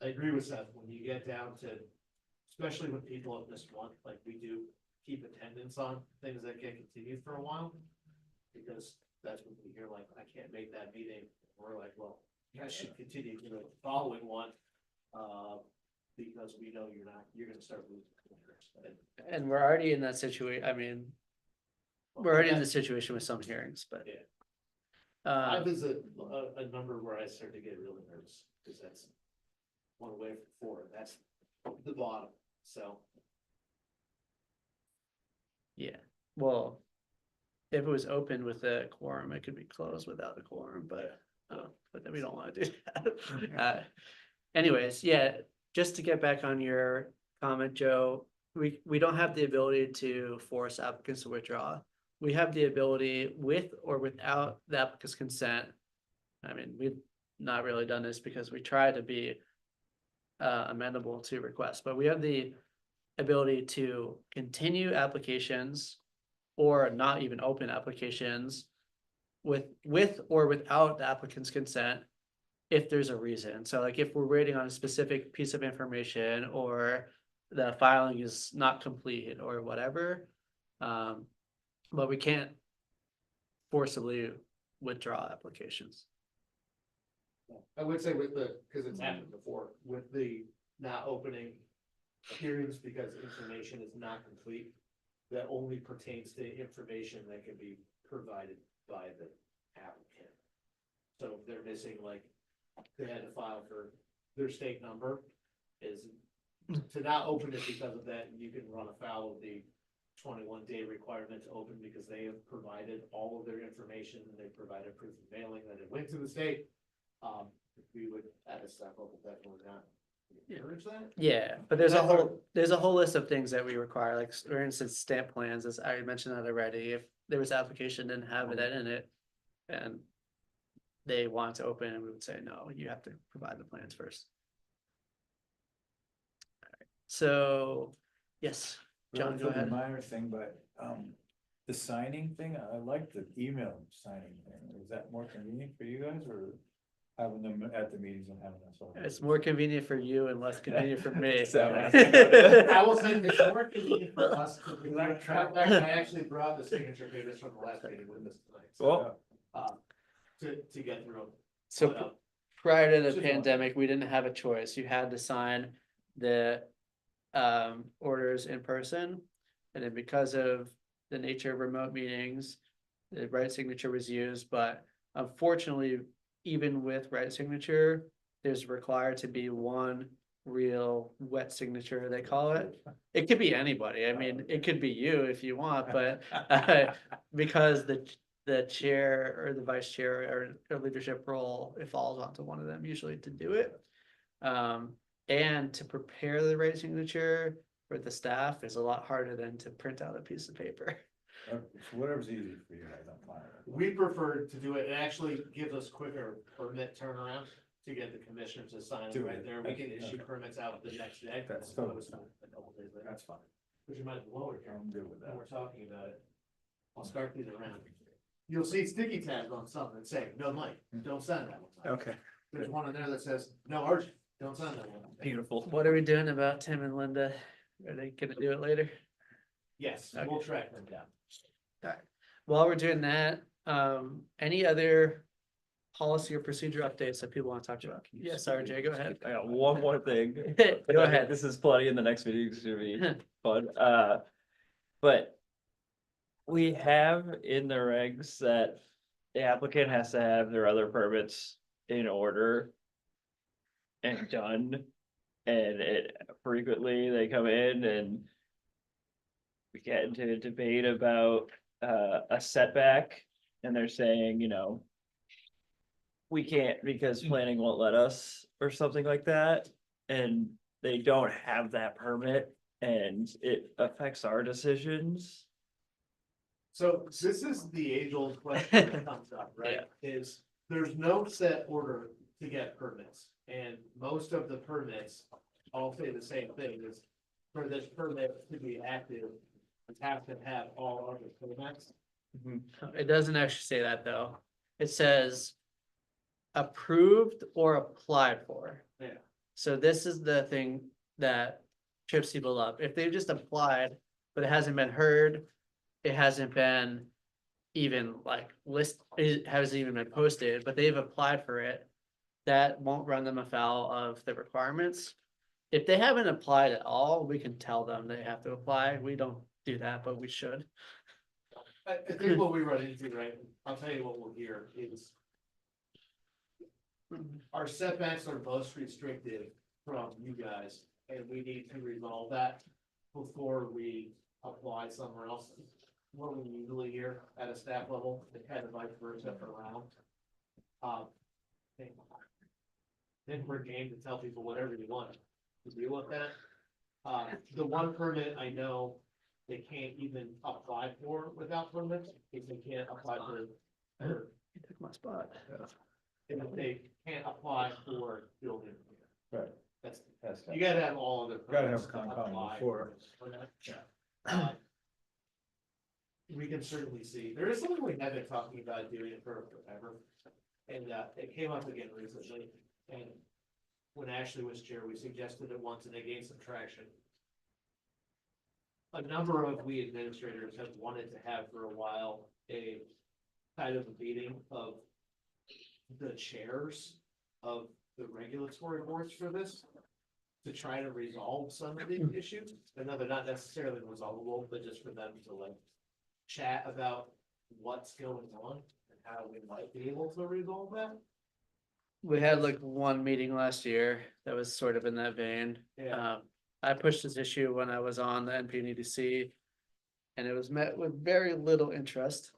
I agree with Seth, when you get down to, especially when people have missed one, like we do, keep attendance on things that get continued for a while. Because that's when we hear like, I can't make that meeting, we're like, well, you guys should continue to the following one. Because we know you're gonna start losing interest. And we're already in that situation, I mean, we're already in the situation with some hearings, but. Yeah. I Um, visit a number where I start to get really nervous, because that's one away from four, that's the bottom, so. yeah, well, if it was open with a quorum, it could be closed without a quorum, but then we don't wanna do that. Anyways, yeah, just to get back on your comment, Joe, we don't have the ability to force applicants to withdraw. We have the ability with or without the applicant's consent. I mean, we've not really done this because we try to be amenable to requests, but we have the ability to continue applications or not even open applications with or without the applicant's consent if there's a reason. So like if we're waiting on a specific piece of information or the filing is not complete or whatever. But we can't forcibly withdraw applications. I would say with because it's happened before, with the not opening hearings because information is not complete. That only pertains to information that can be provided by the applicant. So if they're missing, like, they had to file for their state number, is to not open it because of that, you can run afoul of the 21-day requirement to open because they have provided all of their information and they provided proof of mailing that it went to the state. We would at a step level definitely not encourage that. Yeah, but there's a whole list of things that we require, like for instance, stamp plans, as I mentioned that already. If there was application didn't have that in it and they want to open, we would say, no, you have to provide the plans first. Alright, so, yes, John, go ahead. Minor thing, but, the signing thing, I like the email signing thing. Is that more convenient for you guys or having them at the meetings and having us all? It's more convenient for you and less convenient for me. I will say it's more convenient for us, because I actually brought the signature papers from the last meeting with us tonight. So, to get through them. So But, prior to the Just one. pandemic, we didn't have a choice. You had to sign the orders in person. And then because of the nature of remote meetings, the right signature was used, but unfortunately, even with right signature, there's required to be one real wet signature, they call it. It could be anybody. I mean, it could be you if you want, but because the chair or the vice chair or leadership role, it falls onto one of them usually to do it. And to prepare the right signature for the staff is a lot harder than to print out a piece of paper. Whatever's easy for you, I don't mind. we prefer to do it, it actually gives us quicker permit turnaround to get the commissioners to sign it Do right it. there. We can issue permits out the next day. That's as totally opposed to fine. a couple days later. That's fine. Which you might have lowered here. I'm good with When that. we're talking about it. I'll start these around. You'll see sticky tabs on something that say, no, Mike, don't sign that one. Okay. There's one in there that says, no, Archie, don't sign that one. Beautiful. What are we doing about Tim and Linda? Are they gonna do it later? Yes, Okay. we'll track them down. While we're doing that, any other policy or procedure updates that people want to talk about? Yes, RJ, go ahead. I got one more thing. Go I think ahead. This is plenty in the next meeting, it's gonna be fun, but. We have in the regs that the applicant has to have their other permits in order. And done, and it frequently they come in and. We get into a debate about a setback, and they're saying, you know. We can't because planning won't let us, or something like that, and they don't have that permit, and it affects our decisions. So this is the age-old question that comes up, right? Is there's no set order to get permits, and most of the permits all say the same thing, is for this permit to be active, you have to have all other permits. It doesn't actually say that, though. It says approved or applied for. Yeah. So this is the thing that trips people up. If they've just applied, but it hasn't been heard, it hasn't been even like it hasn't even been posted, but they've applied for it, that won't run them afoul of the requirements. If they haven't applied at all, we can tell them they have to apply. We don't do that, but we should. I think what we run into, right, I'll tell you what we'll hear is our setbacks are most restricted from you guys, and we need to resolve that before we apply somewhere else. What we usually hear at a staff level, and kind of vice versa around. Then we're game to tell people whatever you want to deal with that. The one permit I know they can't even apply for without permits, if they can't apply for. You took my spot. If they can't apply for building. Right. That's, Has to- you gotta have all other. Gotta have permits to compound apply before. for that. We can certainly see, there is something we have been talking about doing it for forever. And it came up again recently, and when Ashley was chair, we suggested it once and it gained some traction. A number of we administrators have wanted to have for a while a kind of a meeting of the chairs of the regulatory boards for this, to try to resolve some of the issues. I know they're not necessarily resolvable, but just for them to like chat about what's going on and how we might be able to resolve that. We had like one meeting last year that was sort of in that vein. Yeah. I pushed this issue when I was on the NPNEDC. And it was met with very little interest.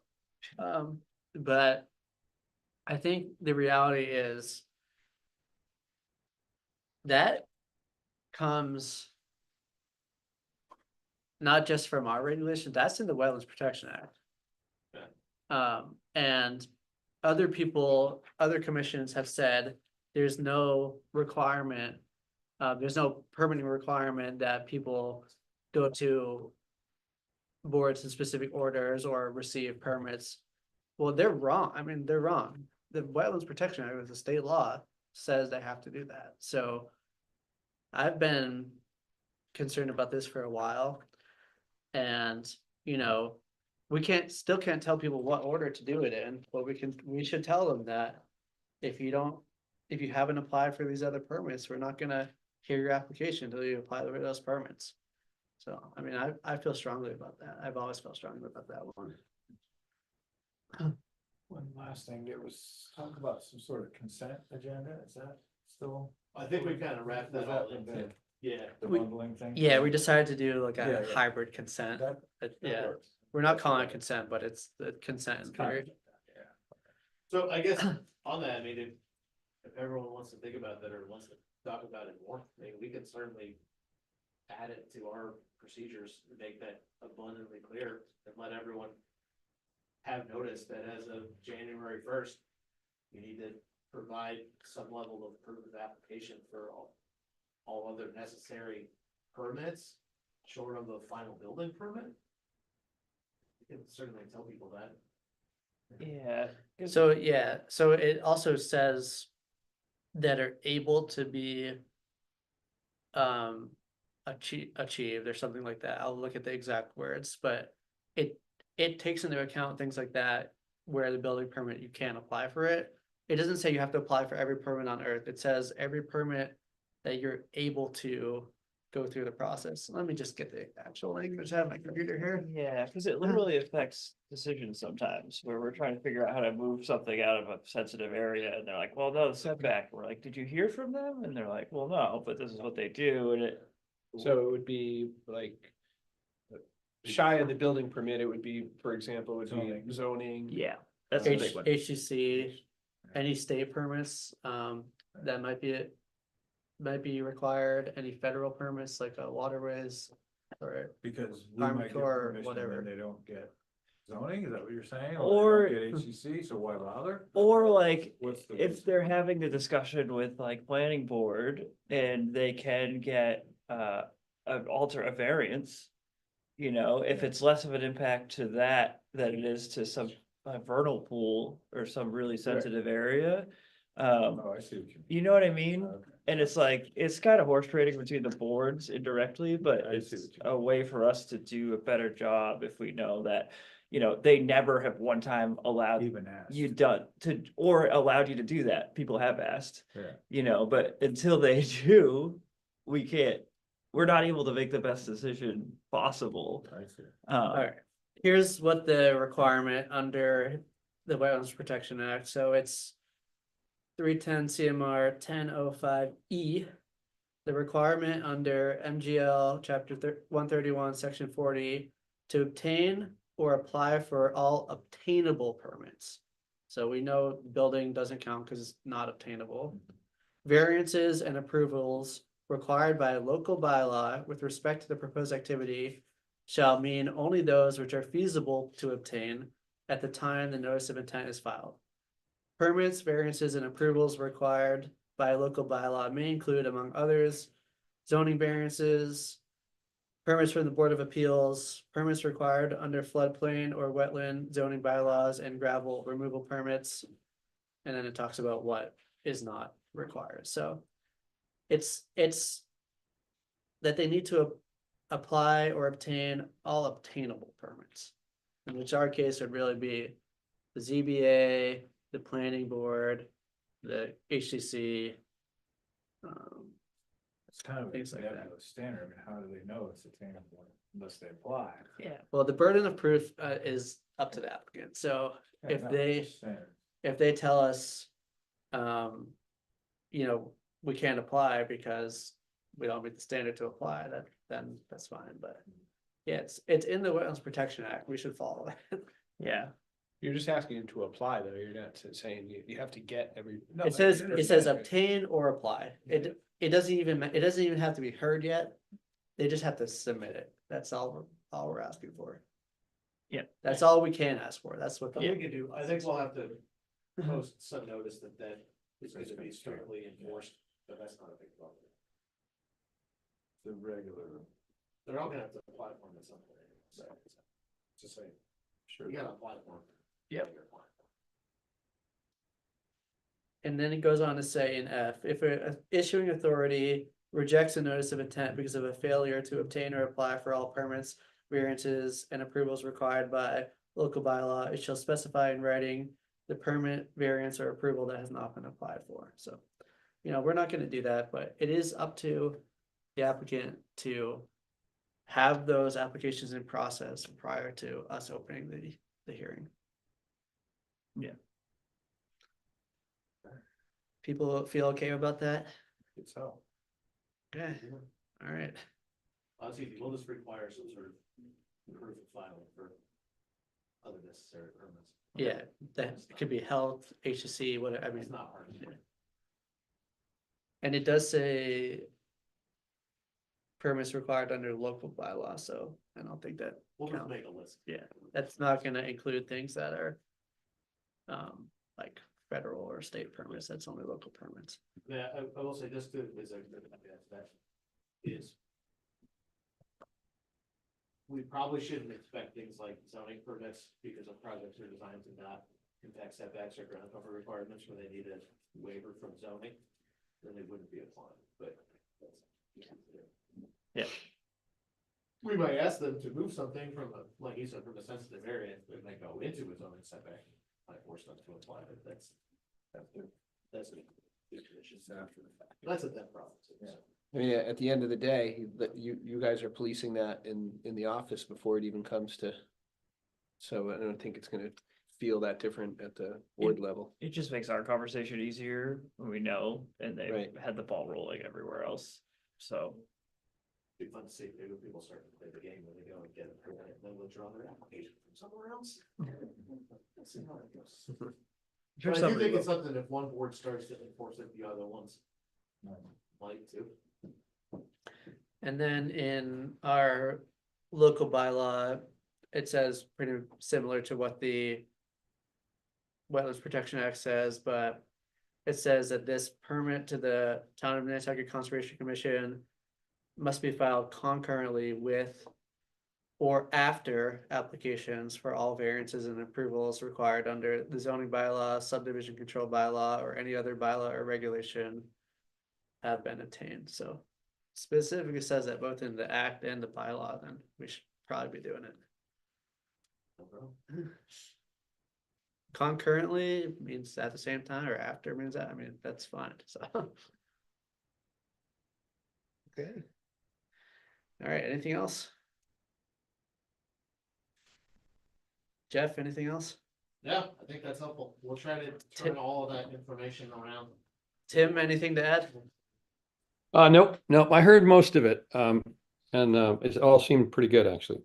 But I think the reality is that comes not just from our regulation, that's in the Wetlands Protection Act. And other people, other commissions have said there's no requirement, there's no permitting requirement that people go to boards in specific orders or receive permits. Well, they're wrong. I mean, they're wrong. The Wetlands Protection Act with the state law says they have to do that. So I've been concerned about this for a while. And, you know, we still can't tell people what order to do it in, but we should tell them that if you haven't applied for these other permits, we're not gonna hear your application until you apply for those permits. So, I mean, I feel strongly about that. I've always felt strongly about that one. One last thing, there was talk about some sort of consent agenda, is that still? I think we kind of wrapped that all in. Yeah. The We- bundling thing? Yeah, we decided to do like Yeah, a yeah. hybrid consent. That Yeah, works. we're not calling it consent, but it's the consent in theory. Yeah. So I guess on that, I mean, if everyone wants to think about that or wants to talk about it more, I mean, we can certainly add it to our procedures, and make that abundantly clear and let everyone have notice that as of January 1st, you need to provide some level of proof of application for all other necessary permits, short of a final building permit. You can certainly tell people that. Yeah. So, yeah, so it also says that are able to be achieved or something like that. I'll look at the exact words, but it takes into account things like that where the building permit, you can apply for it. It doesn't say you have to apply for every permit on earth. It says every permit that you're able to go through the process. Let me just get the actual language. I have my computer here. Yeah, because it literally affects decisions sometimes where we're trying to figure out how to move something out of a sensitive area and they're like, well, no, the setback. We're like, did you hear from them? And they're like, well, no, but this is what they do and it. So it would be like shy of the building permit, it would be, for example, it would be Zoning. zoning. Yeah, that's the big one. HGC, any state permits, that might be required, any federal permits like waterways or Because we Army might get Corps or permission whatever. and they don't get zoning, is that what you're saying? Or- They don't get HCC, so why bother? Or like, What's the if reason? they're having the discussion with like planning board and they can get a variance. You know, if it's less of an impact to that than it is to some vernal pool or some really sensitive area. Oh, I see what you mean. You know what I mean? Okay. And it's like, it's kind of horse trading between the boards indirectly, but I see it's what you a way for us to do a better job if we know that. You know, they never have one time allowed Even asked. you done to, or allowed you to do that. People have asked, Yeah. you know, but until they do, we can't, we're not able to make the best decision possible. I see. Alright, here's what the requirement under the Wetlands Protection Act, so it's 310 CMR 1005E. The requirement under MGL chapter 131, section 40, to obtain or apply for all obtainable permits. So we know building doesn't count because it's not obtainable. Variances and approvals required by a local bylaw with respect to the proposed activity shall mean only those which are feasible to obtain at the time the notice of intent is filed. Permits, variances, and approvals required by a local bylaw may include, among others, zoning variances, permits from the Board of Appeals, permits required under floodplain or wetland zoning bylaws, and gravel removal permits. And then it talks about what is not required, so it's that they need to apply or obtain all obtainable permits. In which our case would really be the ZBA, the planning board, the HCC. It's kind of a Things like that. nebulous standard. I mean, how do they know it's attainable unless they apply? Yeah, well, the burden of proof is up to the applicant, so Yeah, if no, they, it's standard. if they tell us. You know, we can't apply because we don't meet the standard to apply, then that's fine, but. Yeah, it's in the Wetlands Protection Act, we should follow it. Yeah, You're just asking them to apply though, you're not saying you have to get every. No, It says, I it says understand. obtain or apply, it doesn't even have to be heard yet. They just have to submit it, that's all we're asking for. Yeah. That's all we can ask for, that's what. Something we could do, I think we'll have to post some notice that is gonna be strictly enforced, but that's not a big problem. The regular, They're all gonna have to apply for them at some point, so. Just say, sure. you gotta apply for them. Yep. And then it goes on to say in F, if a issuing authority rejects a notice of intent because of a failure to obtain or apply for all permits, variances, and approvals required by local bylaw, it shall specify in writing the permit, variance, or approval that has not been applied for, so. You know, we're not gonna do that, but it is up to the applicant to have those applications in process prior to us opening the hearing. Yeah. People feel okay about that? It's so. Okay, all right. Honestly, we'll just require some sort of proof of filing for other necessary permits. Yeah, that could be health, HSC, whatever, I mean, It's not hard. yeah. And it does say permits required under local bylaw, so I don't think that, We'll just count. make a list. yeah, that's not gonna include things that are like federal or state permits, that's only local permits. Yeah, I will say this too, is that is. We probably shouldn't expect things like zoning permits because of projects are designed to not impact setbacks or ground cover requirements where they need a waiver from zoning. Then they wouldn't be applying, but. We might ask them to move something from, like you said, from a sensitive area, if they go into a zoning setback, might force them to apply, but that's a good condition. After the fact. That's a dead problem. too, so. I mean, at the end of the day, you guys are policing that in the office before it even comes to. So I don't think it's gonna feel that different at the board level. It just makes our conversation easier when we know, and they Right. had the ball rolling everywhere else, so. Be fun to see, maybe when people start to play the game, when they go and get it, and then withdraw their application from somewhere else. Let's see how that goes. I'm But sure I do somebody think it's will. something, if one board starts to enforce it, the other ones might too. And then in our local bylaw, it says pretty similar to what the Wetlands Protection Act says, but it says that this permit to the Town of Nantucket Conservation Commission must be filed concurrently with or after applications for all variances and approvals required under the zoning bylaw, subdivision control bylaw, or any other bylaw or regulation have been obtained, so specifically says that both in the act and the bylaw, then we should probably be doing it. No problem. Concurrently means at the same time, or after means that, I mean, that's fine, so. Okay. All right, anything else? Jeff, anything else? Yeah, I think that's helpful. We'll try to turn all of that information around. Tim, anything to add? Nope, I heard most of it. And it all seemed pretty good, actually.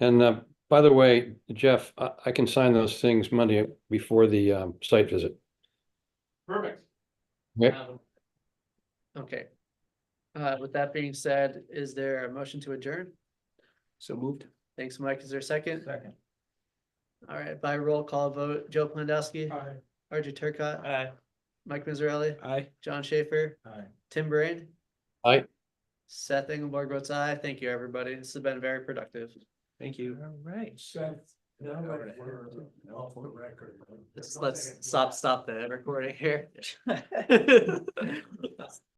And by the way, Jeff, I can sign those things Monday before the site visit. Perfect. Yep. Have them. Okay. With that being said, is there a motion to adjourn? So moved. Thanks, Mike. Is there a second? Second. All right, by roll call vote, Joe Plandowski, Aye. RJ Turcott, Aye. Mike Mazzarelli, Aye. John Schaefer, Aye. Tim Brain. Aye. Seth Engelborg votes aye. Thank you, everybody. This has been very productive. Thank you. All right. Seth, now that we're off the record. Let's stop the recording here.